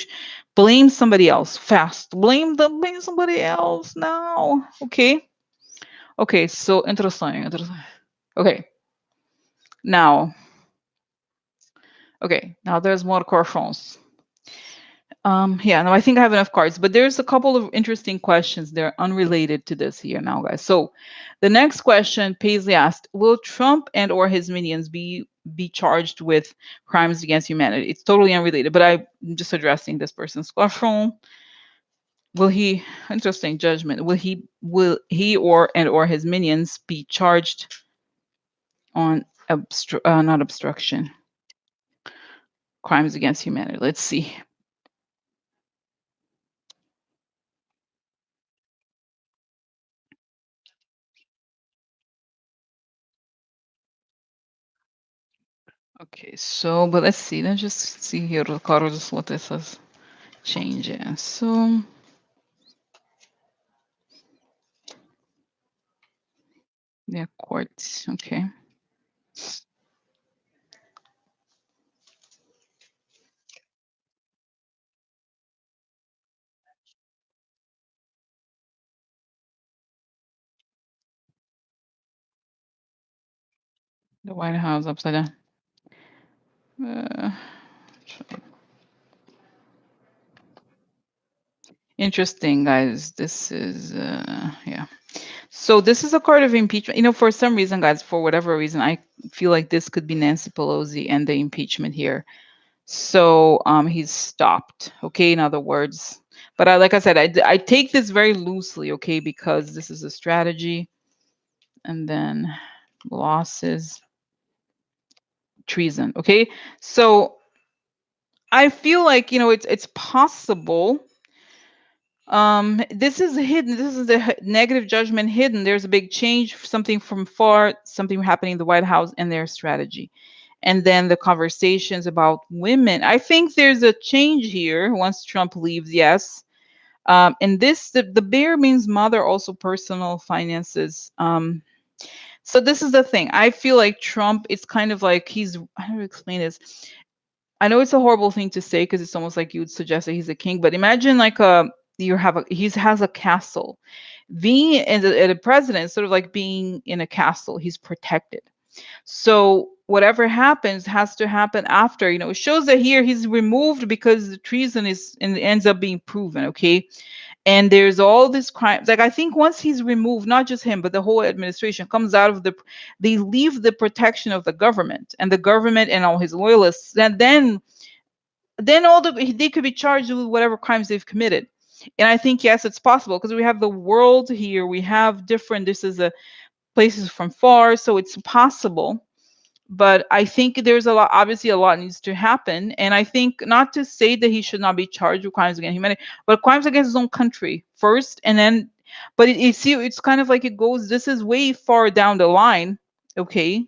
blame somebody else fast. Blame somebody else now. Okay. Okay. So interesting. Interesting. Okay. Now. Okay. Now there's more questions. Yeah, no, I think I have enough cards, but there's a couple of interesting questions. They're unrelated to this here now, guys. So the next question Paisley asked, will Trump and or his minions be charged with crimes against humanity? It's totally unrelated, but I'm just addressing this person's question. Will he, interesting judgment, will he or his minions be charged on not obstruction, crimes against humanity? Let's see. Okay, so, but let's see. Let's just see here, Ricardo, just what this says. Change it. So, yeah, court. Okay. The White House upside down. Uh, interesting, guys. This is, yeah. So, this is a card of impeachment. For some reason, guys, for whatever reason, I feel like this could be Nancy Pelosi and the impeachment here. So, he's stopped. Okay, in other words. But like I said, I take this very loosely, okay, because this is a strategy. And then losses, treason. Okay, so I feel like it's possible. This is hidden. This is the negative judgment hidden. There's a big change, something from far, something happening in the White House and their strategy. And then the conversations about women. I think there's a change here once Trump leaves. Yes. And this the bear means mother, also personal finances. So this is the thing. I feel like Trump, it's kind of like I don't know how to explain this. I know it's a horrible thing to say because it's almost like you would suggest that he's a king, but imagine like he has a castle. Being a president is sort of like being in a castle. He's protected. So whatever happens has to happen after. It shows that here he's removed because the treason is and ends up being proven. Okay, and there's all this crime. Like I think once he's removed, not just him but the whole administration comes out of they leave the protection of the government and all his loyalists, and then they could be charged with whatever crimes they've committed. And I think yes, it's possible because we have the world here, we have different, this is a places from far, so it's possible. But I think there's a lot, obviously a lot needs to happen. And I think not to say that he should not be charged with crimes against humanity, but crimes against his own country first, and then, but it's kind of like it goes, this is way far down the line, okay,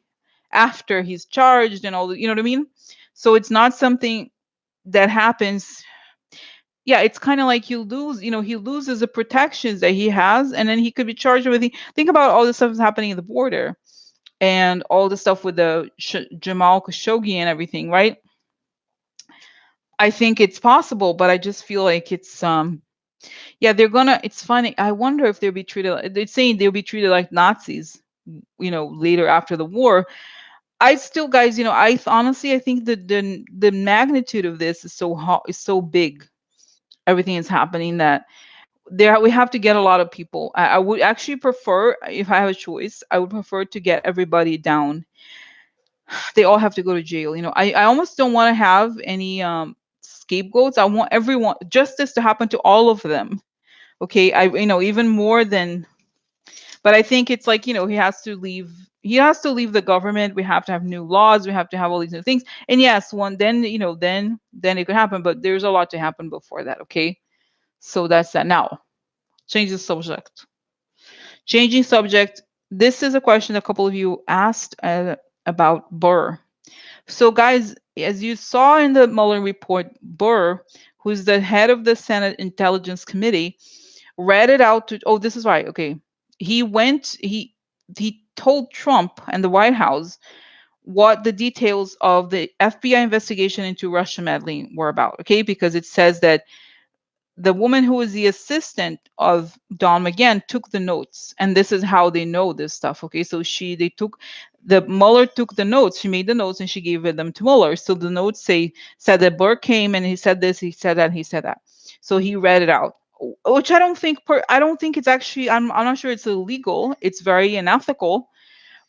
after he's charged and all the, you know what I mean? So it's not something that happens. Yeah, it's kind of like he loses the protections that he has, and then he could be charged with think about all the stuff that's happening at the border and all the stuff with the Jamal Khashoggi and everything, right? I think it's possible, but I just feel like it's yeah, it's funny. I wonder if they'll be treated, they're saying they'll be treated like Nazis, later after the war. I still, guys, honestly I think that the magnitude of this is is so big. Everything is happening that there we have to get a lot of people. I would actually prefer, if I have a choice, I would prefer to get everybody down. They all have to go to jail. I almost don't want to have any scapegoats. I want everyone, justice to happen to all of them. Okay, even more than, but I think it's like, he has to leave the government. We have to have new laws, we have to have all these new things. And yes, one then, then it could happen, but there's a lot to happen before that. Okay, so that's that. Now, change the subject. Changing subject. This is a question a couple of you asked about Burr. So, guys, as you saw in the Mueller report, Burr, who's the head of the Senate Intelligence Committee, read it out to. Oh, this is right. Okay. he went he told Trump and the White House what the details of the FBI investigation into Russia meddling were about, okay? Because it says that the woman who was the assistant of Don McGahn took the notes, and this is how they know this stuff. Okay, so they took the Mueller took the notes. She made the notes and she gave them to Mueller. So the notes said that Burr came and he said this, he said that, he said that. So he read it out, which I don't think it's actually. I'm not sure it's illegal. It's very unethical,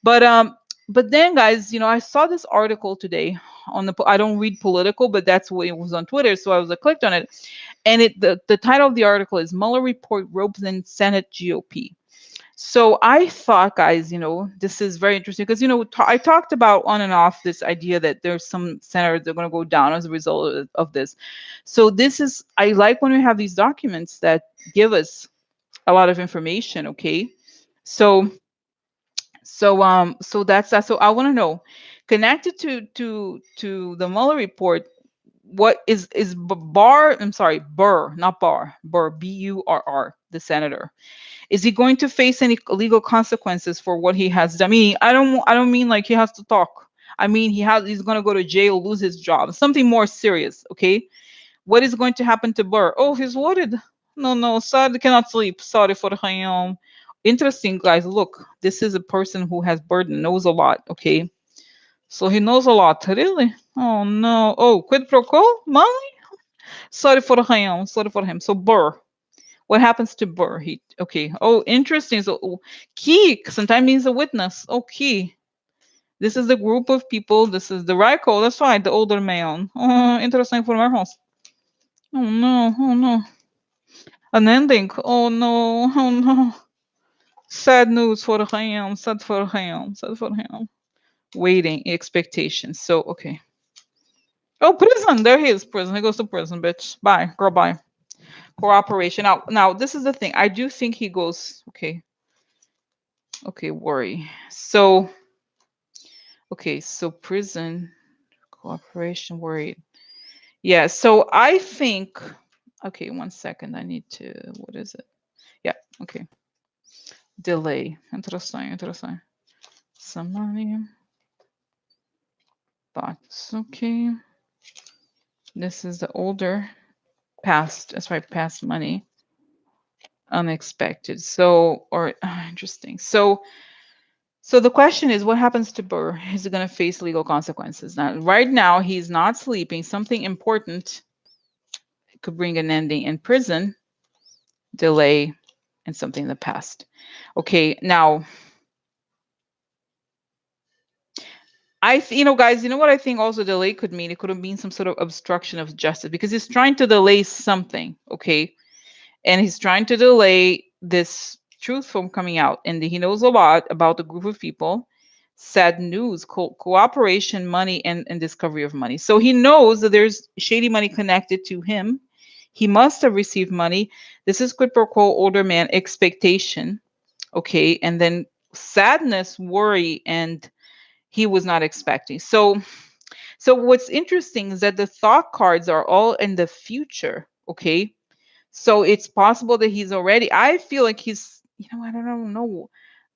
but but then, guys, I saw this article today on I don't read political, but that's what it was on Twitter, so I was clicked on it, and the title of the article is Mueller report ropes in Senate GOP. So I thought, guys, this is very interesting because I talked about on and off this idea that there's some senators that are going to go down as a result of this. So I like when we have these documents that give us a lot of information. Okay, so so that's that. So I want to know, connected to the Mueller report, what is Barr? I'm sorry, Burr, not Barr. Burr, Burr, the senator. Is he going to face any legal consequences for what he has done? I mean, I don't mean like he has to talk. I mean he's going to go to jail, lose his job, something more serious. Okay, what is going to happen to Burr? Oh, he's worried. No, no, sorry, cannot sleep. Sorry for him. Interesting, guys. Look, this is a person who has burden, knows a lot. Okay, so he knows a lot. Really? Oh no. Oh, quid pro quo, money. Sorry for him. Sorry for him. So Burr, what happens to Burr? Okay. Oh, interesting. So key sometimes means a witness. Okay. This is the group of people. This is the Ryko. That's right, the older man. Oh, interesting for my house. Oh no. Oh no. An ending. Oh no. Oh no. Sad news for him. Sad for him. Sad for him. Waiting expectations. So okay. Oh, prison. There he is. Prison. He goes to prison, bitch. Bye, girl. Bye. Cooperation. Now, this is the thing. I do think he goes. Okay. Okay. Worry. So, okay. So prison, cooperation, worried. Yeah. So I think. Okay. One second. I need to. What is it? Yeah. Okay. Delay. Interesting. Interesting. Some money. Thoughts. Okay. This is the older past. That's right. Past money. Unexpected. So, or interesting. So the question is, what happens to Burr? Is he going to face legal consequences? Now, right now, he's not sleeping. Something important could bring an ending in prison, delay, and something in the past. Okay, now, guys, you know what I think also delay could mean? It could have been some sort of obstruction of justice because he's trying to delay something, okay? And he's trying to delay this truth from coming out. And he knows a lot about the group of people. Sad news, cooperation, money, and discovery of money. So he knows that there's shady money connected to him. He must have received money. This is quid pro quo, older man, expectation. Okay. And then sadness, worry, and he was not expecting. So what's interesting is that the thought cards are all in the future. Okay, so it's possible that he's already. I feel like he's. I don't know.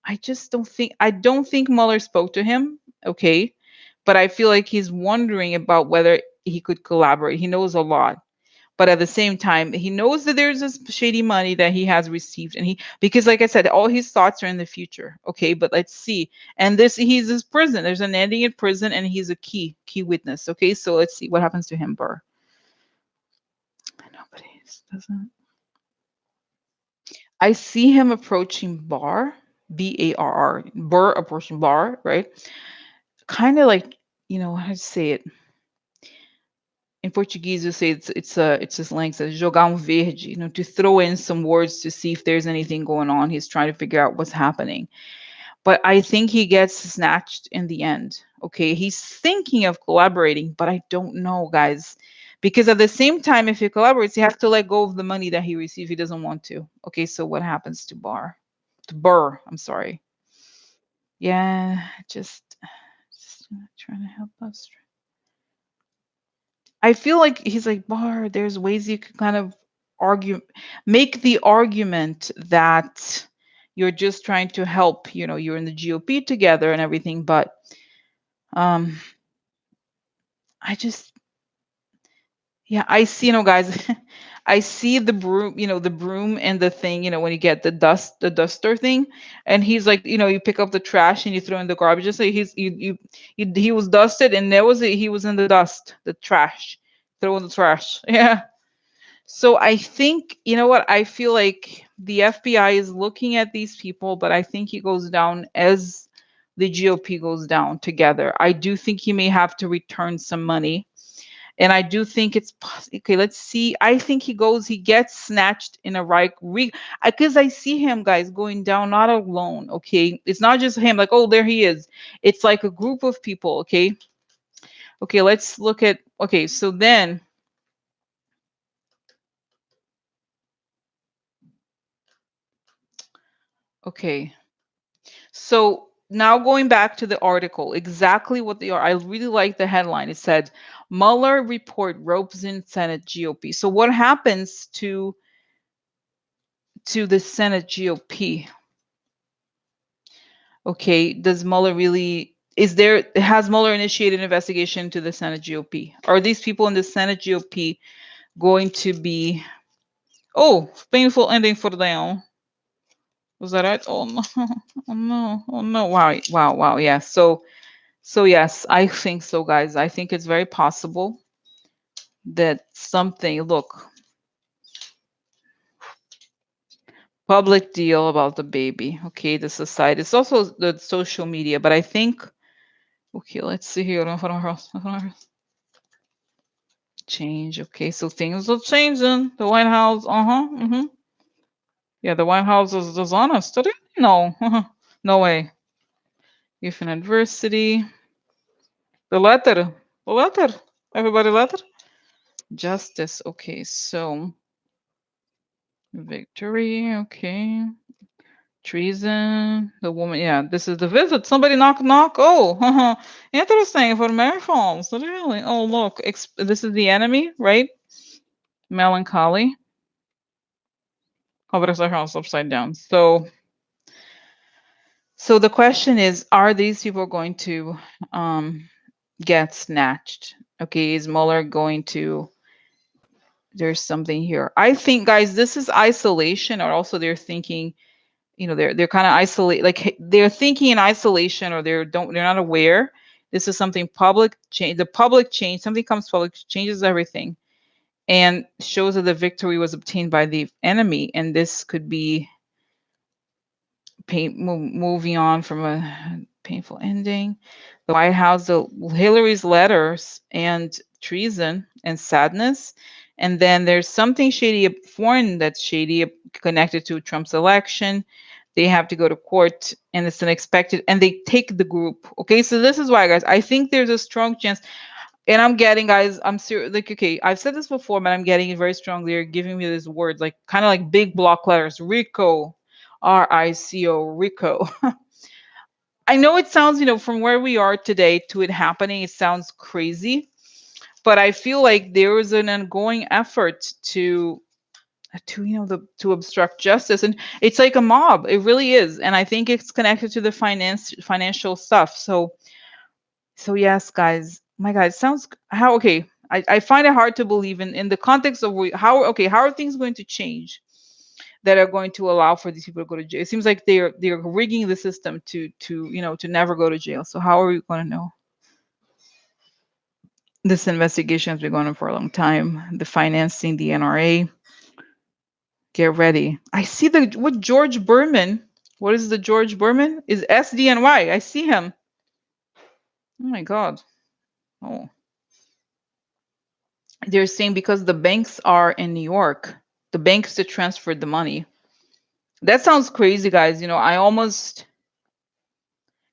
I just don't think. I don't think Mueller spoke to him. Okay, but I feel like he's wondering about whether he could collaborate. He knows a lot, but at the same time, he knows that there's this shady money that he has received, and because, like I said, all his thoughts are in the future. Okay, but let's see. And he's his prison. There's an ending in prison, and he's a key witness. Okay, so let's see what happens to him, Burr. Nobody doesn't. I see him approaching Bar, Barr, Burr approaching Bar, right? Kind of like, how to say it. In Portuguese, you say it's a slang says jogar verde, to throw in some words to see if there's anything going on. He's trying to figure out what's happening. But I think he gets snatched in the end. Okay, he's thinking of collaborating, but I don't know, guys. Because at the same time, if he collaborates, he has to let go of the money that he received. He doesn't want to. Okay, so what happens to Bar? To Burr, I'm sorry. Yeah, just trying to help us. I feel like he's like, Bar, there's ways you could kind of argue, make the argument that you're just trying to help, you're in the GOP together and everything, but um I just, yeah, I see, guys, I see the broom, the broom and the thing, when you get the duster thing, and he's like, you pick up the trash and you throw in the garbage. Just like he was dusted, and he was in the dust, the trash, throw in the trash. Yeah. So I think, what, I feel like the FBI is looking at these people, but I think he goes down as the GOP goes down together. I do think he may have to return some money, and I do think it's okay. Let's see. I think he gets snatched in a right because I see him, guys, going down not alone. Okay, it's not just him. Like, oh, there he is. It's like a group of people. Okay, okay. Let's look at. Okay, so then. Okay, so now going back to the article, exactly what they are. I really like the headline. It said, Mueller report ropes in Senate GOP. So what happens to the Senate GOP? Okay, does Mueller really has Mueller initiated an investigation to the Senate GOP? Are these people in the Senate GOP going to be, oh, painful ending for them? Was that right? Oh no, oh no, oh no. Wow, wow, wow. Yeah. So yes, I think so, guys. I think it's very possible that something, look, public deal about the baby. Okay, the society. It's also the social media, but I think, okay, let's see here. Change. Okay, so things are changing. The White House. Yeah, the White House is dishonest. Did it? No. No way. If an adversity. The letter. The letter. Everybody letter. Justice. Okay, so victory. Okay. Treason. The woman. Yeah, this is the visit. Somebody knock knock. Oh, interesting for marathons. Really? Oh, look. This is the enemy, right? Melancholy. Covers our house upside down. So the question is, are these people going to get snatched? Okay, is Mueller going to? There's something here. I think, guys, this is isolation, or also they're thinking, they're kind of isolate, like they're thinking in isolation, or they're not aware. This is something public change. The public change, something comes public, changes everything, and shows that the victory was obtained by the enemy, and this could be moving on from a painful ending. The White House, Hillary's letters and treason and sadness. And then there's something shady, foreign that's shady, connected to Trump's election. They have to go to court, and it's unexpected, and they take the group. Okay, so this is why, guys, I think there's a strong chance. And I'm getting, guys, I'm serious. Like, okay, I've said this before, but I'm getting it very strongly. They're giving me this word, like kind of like big block letters, RICO, RICO, RICO. I know it sounds, from where we are today to it happening, it sounds crazy, but I feel like there is an ongoing effort to obstruct justice, and it's like a mob. It really is, and I think it's connected to the financial stuff. So yes, guys. My God, it sounds how okay. I find it hard to believe in the context of how are things going to change that are going to allow for these people to go to jail. It seems like they're rigging the system to never go to jail. So how are we going to know? This investigation has been going on for a long time. The financing, the NRA. Get ready. I see what George Berman. What is the George Berman? Is SDNY. I see him. Oh my God. Oh. They're saying because the banks are in New York, the banks that transferred the money. That sounds crazy, guys. I almost,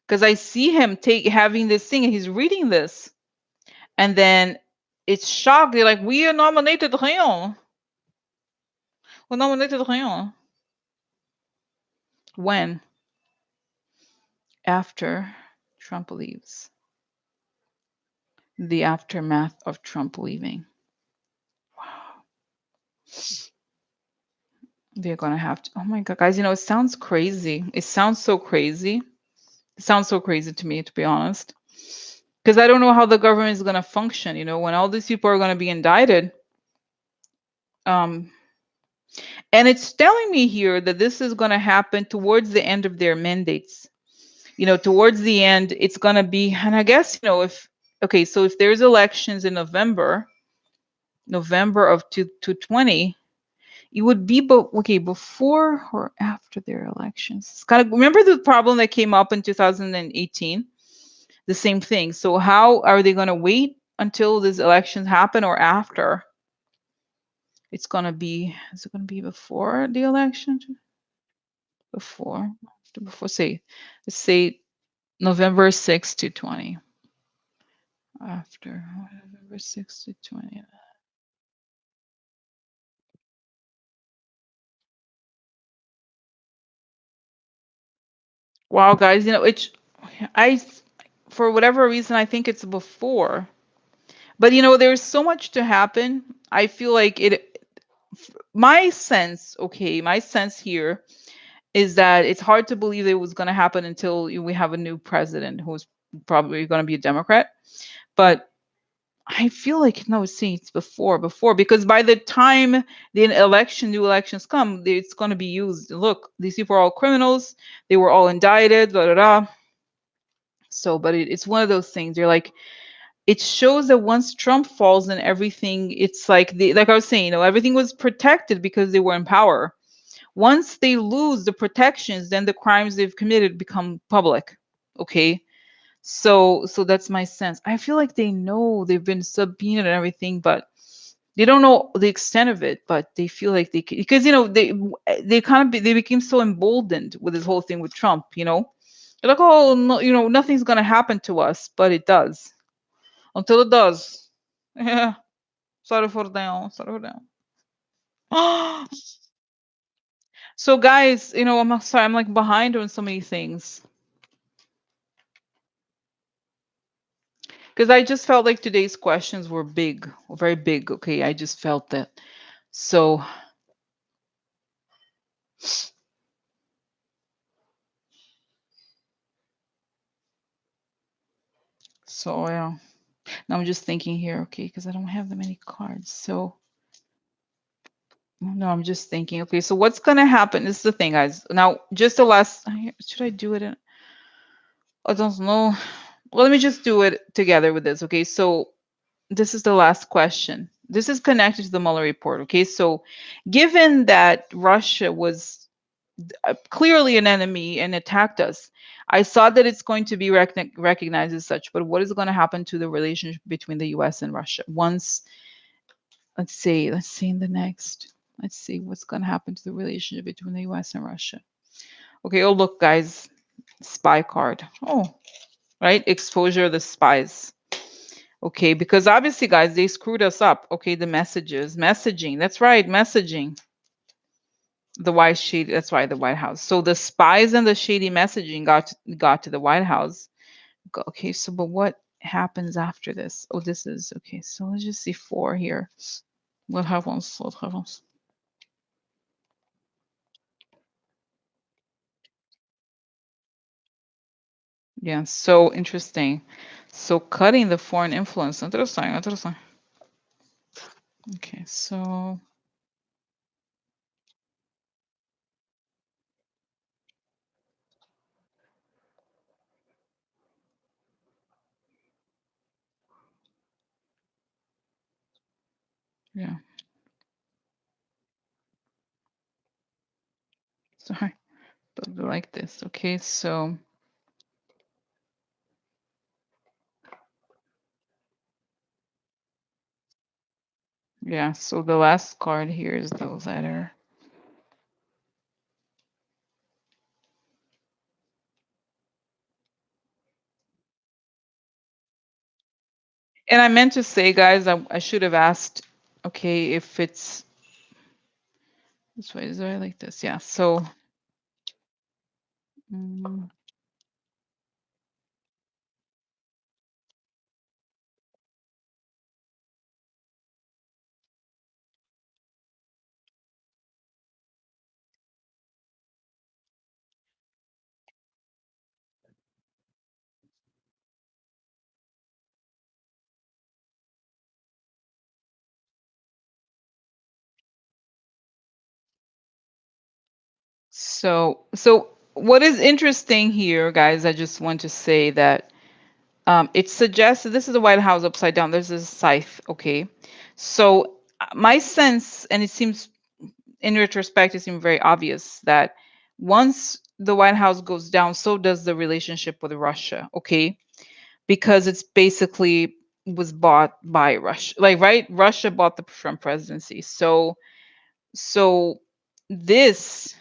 because I see him having this thing and he's reading this, and then it's shocked. They're like, "We are nominated him. We nominated him." When? After Trump leaves. The aftermath of Trump leaving. Wow. They're gonna have to. Oh my God, guys! It sounds crazy. It sounds so crazy. It sounds so crazy to me, to be honest, because I don't know how the government is gonna function. When all these people are gonna be indicted. Um, and it's telling me here that this is gonna happen towards the end of their mandates. Towards the end, it's gonna be, and I guess if okay, so if there's elections in November of 2020. It would be, but okay, before or after their elections. It's kind of, remember the problem that came up in 2018? The same thing. So how are they going to wait until these elections happen or after? It's going to be, is it going to be before the election? Before, say, let's say November 6 to 20. After November 6 to 20. Wow, guys, I, for whatever reason, I think it's before. But there's so much to happen. I feel like my sense, okay, my sense here is that it's hard to believe it was going to happen until we have a new president who's probably going to be a Democrat. But I feel like, no, see, it's before, because by the time new elections come, it's going to be used. Look, these people are all criminals. They were all indicted, blah, blah, blah. So, but it's one of those things. You're like, it shows that once Trump falls and everything, it's like like I was saying, everything was protected because they were in power. Once they lose the protections, then the crimes they've committed become public. Okay. So that's my sense. I feel like they know they've been subpoenaed and everything, but they don't know the extent of it. But they feel like because they kind of they became so emboldened with this whole thing with Trump. They're like, oh no, nothing's gonna happen to us, but it does until it does. Yeah. Sorry for them. Sorry for them. So guys, I'm sorry, I'm like behind on so many things. Because I just felt like today's questions were big, very big. Okay. I just felt that. So yeah. Now I'm just thinking here, okay, because I don't have that many cards. So no, I'm just thinking, okay, so what's gonna happen? This is the thing, guys. Now, just the last should I do it in I don't know. Well, let me just do it together with this. Okay. So this is the last question. This is connected to the Mueller report. Okay, so given that Russia was clearly an enemy and attacked us, I saw that it's going to be recognized as such. But what is going to happen to the relationship between the U.S. and Russia once, let's see in the next, let's see what's going to happen to the relationship between the U.S. and Russia. Okay. Oh, look, guys, spy card. Oh, right, exposure of the spies. Okay, because obviously, guys, they screwed us up. Okay, the messaging. That's right, messaging. The white shady. That's right, the White House. So the spies and the shady messaging got to the White House. Okay, so but what happens after this? Oh, this is okay. So let's just see four here. What happens? What happens? Yeah, so interesting. So cutting the foreign influence. Interesting. Interesting. Okay, so yeah. Sorry, but like this. Okay, so. Yeah, so the last card here is the letter. And I meant to say, guys, I should have asked, okay, if it's this way, is it like this? Yeah, so mm, So what is interesting here, guys, I just want to say that it suggests that this is the White House upside down. There's a scythe, okay? So my sense, and it seems in retrospect, it seems very obvious that once the White House goes down, so does the relationship with Russia, okay? Because it's basically was bought by Russia. Like, right? Russia bought the Trump presidency. So this,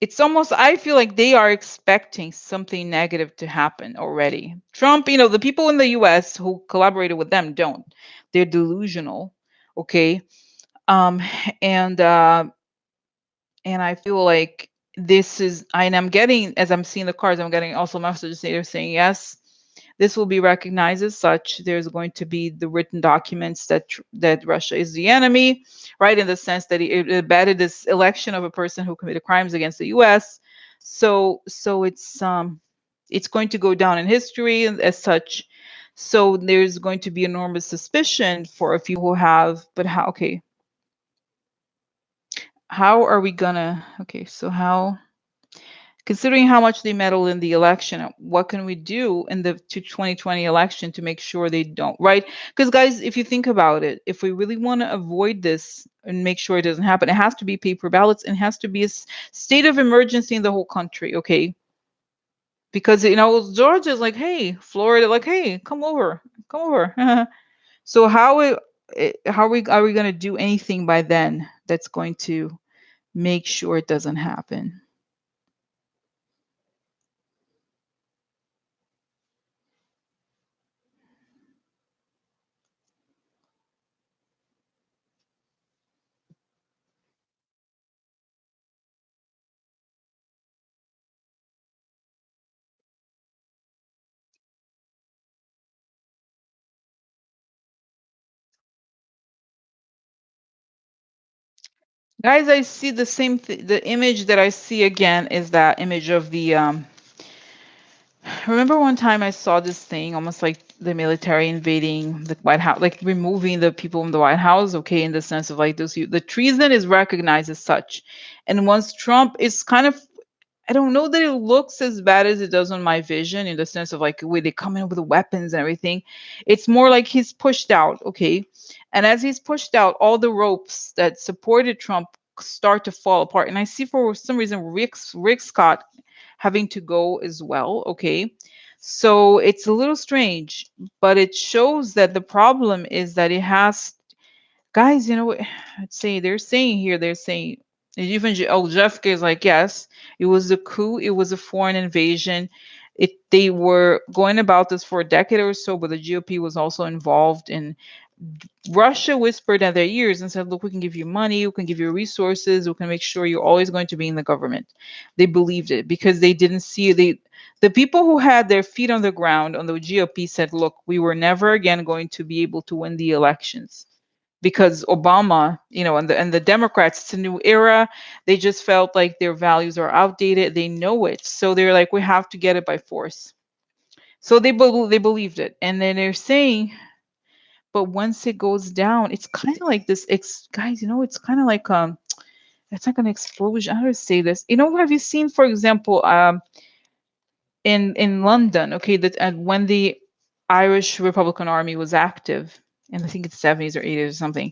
it's almost, I feel like they are expecting something negative to happen already. Trump, the people in the US who collaborated with them don't. They're delusional. Okay. Um and and I feel like this is, and I'm getting, as I'm seeing the cards, I'm getting also messages they're saying yes, this will be recognized as such. There's going to be the written documents that Russia is the enemy, right? In the sense that it abetted this election of a person who committed crimes against the U.S. So it's going to go down in history as such. So there's going to be enormous suspicion for a few who have, but how? Okay, how are we gonna? Okay, so how? Considering how much they meddled in the election, what can we do in the 2020 election to make sure they don't, right? Because, guys, if you think about it, if we really want to avoid this and make sure it doesn't happen, it has to be paper ballots and it has to be a state of emergency in the whole country, okay? Because, Georgia's like, hey, Florida, like, hey, come over. So how are we going to do anything by then that's going to make sure it doesn't happen? Guys, I see the same the image that I see again is that image of the remember one time I saw this thing almost like the military invading the White House, like removing the people in the White House, okay, in the sense of like those the treason is recognized as such. And once Trump is kind of, I don't know that it looks as bad as it does on my vision in the sense of like where they come in with the weapons and everything. It's more like he's pushed out, okay? And as he's pushed out, all the ropes that supported Trump start to fall apart. And I see for some reason Rick Scott having to go as well, okay? So it's a little strange, but it shows that the problem is that it has, guys, let's say they're saying even Jeff is like, yes, it was a coup, it was a foreign invasion. They were going about this for a decade or so, but the GOP was also involved in. Russia whispered at their ears and said, look, we can give you money, we can give you resources, we can make sure you're always going to be in the government. They believed it because they didn't see the people who had their feet on the ground on the GOP said, look, we were never again going to be able to win the elections because Obama, and the Democrats, it's a new era. They just felt like their values are outdated. They know it. So they're like, we have to get it by force. So they believed it. And then they're saying, but once it goes down, it's kind of like this guys, it's kind of like it's like an explosion. How do I say this? Have you seen, for example, in London, okay, that when the Irish Republican Army was active, and I think it's 70s or 80s or something,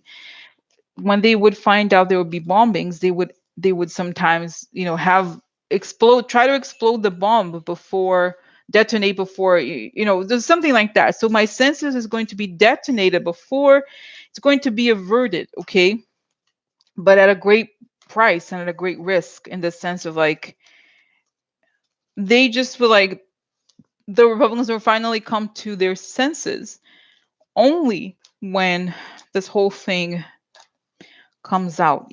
when they would find out there would be bombings, they would sometimes, have try to explode the bomb before detonate before there's something like that. So my sense is going to be detonated before it's going to be averted, okay, but at a great price and at a great risk in the sense of like they just feel like the Republicans will finally come to their senses only when this whole thing comes out,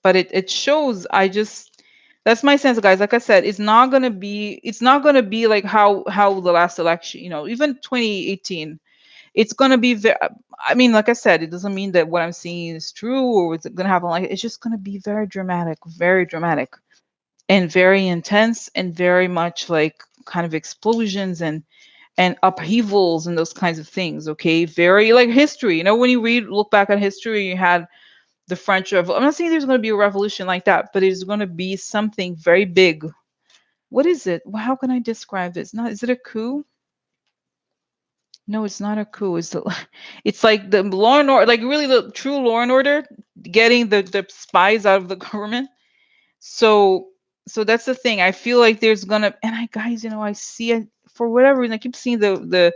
but it shows. That's my sense, guys. Like I said, it's not gonna be like how the last election, even 2018, it's gonna be I mean, like I said, it doesn't mean that what I'm seeing is true or it's gonna happen. Like, it's just gonna be very dramatic and very intense and very much like kind of explosions and upheavals and those kinds of things, okay? Very like history, when you look back at history, you had the French Revolution. I'm not saying there's going to be a revolution like that, but it's going to be something very big. What is it? How can I describe this? Not, is it a coup? No, it's not a coup. It's the, it's like the law and order, like really the true law and order, getting the spies out of the government. So so that's the thing. I feel like there's gonna, and I guys, I see it for whatever reason. I keep seeing the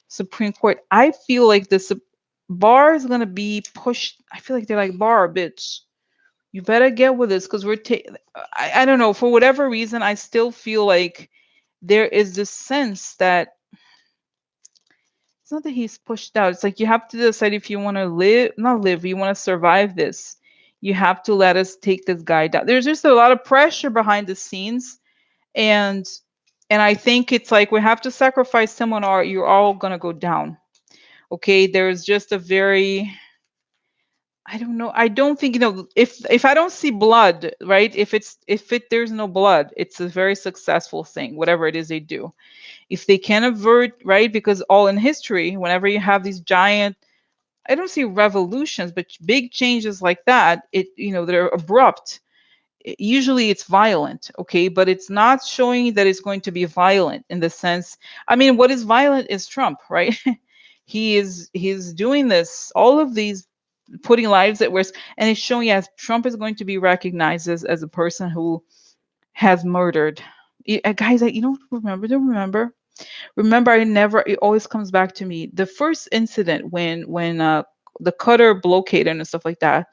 Supreme Court. I feel like the bar is gonna be pushed. I feel like they're like, bar, bitch. You better get with this because we're I don't know, for whatever reason, I still feel like there is this sense that it's not that he's pushed out. It's like you have to decide if you want to live, not live, you want to survive this. You have to let us take this guy down. There's just a lot of pressure behind the scenes, and I think it's like we have to sacrifice someone or you're all gonna go down. Okay, there's just a very, I don't know. I don't think, if I don't see blood, right? If there's no blood, it's a very successful thing, whatever it is they do. If they can avert, right? Because all in history, whenever you have these giant, I don't see revolutions, but big changes like that, they're abrupt. Usually it's violent, okay, but it's not showing that it's going to be violent in the sense. I mean, what is violent is Trump, right? He's doing this, all of these, putting lives at risk, and it's showing, yes, Trump is going to be recognized as a person who has murdered. Guys, you don't remember? Don't remember. I never. It always comes back to me. The first incident when the cutter blockaded and stuff like that.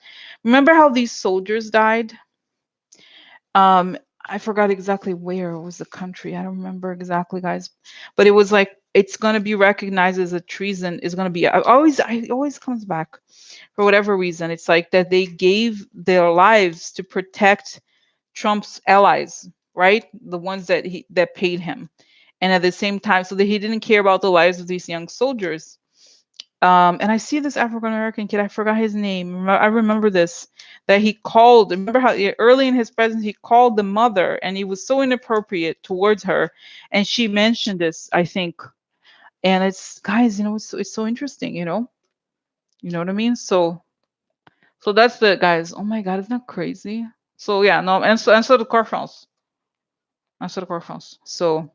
Remember how these soldiers died? I forgot exactly where it was, the country. I don't remember exactly, guys. But it was like it's gonna be recognized as a treason. Is gonna be. It always comes back for whatever reason. It's like that they gave their lives to protect Trump's allies, right? The ones that paid him, and at the same time, so that he didn't care about the lives of these young soldiers. And I see this African American kid. I forgot his name. I remember this, that he called. Remember how early in his presidency he called the mother, and he was so inappropriate towards her, and she mentioned this, I think. And it's, guys, it's so interesting. You know what I mean. So that's the, guys. Oh my God, isn't that crazy? So yeah, no, and so the car France, and so the car France. So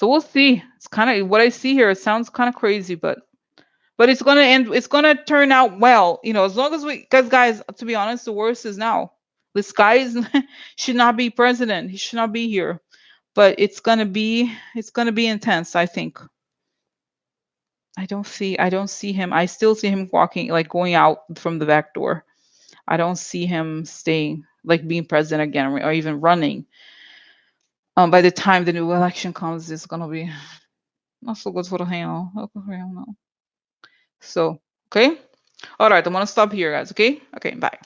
we'll see. It's kind of what I see here. It sounds kind of crazy, but it's gonna end. It's gonna turn out well, as long as we. Because guys, to be honest, the worst is now. This guy should not be president. He should not be here. But it's gonna be intense. I think. I don't see him. I still see him walking, like going out from the back door. I don't see him staying, like being president again, or even running. By the time the new election comes, it's gonna be not so good for the hell. No. So, okay. All right. I'm gonna stop here, guys. Okay. Okay. Bye.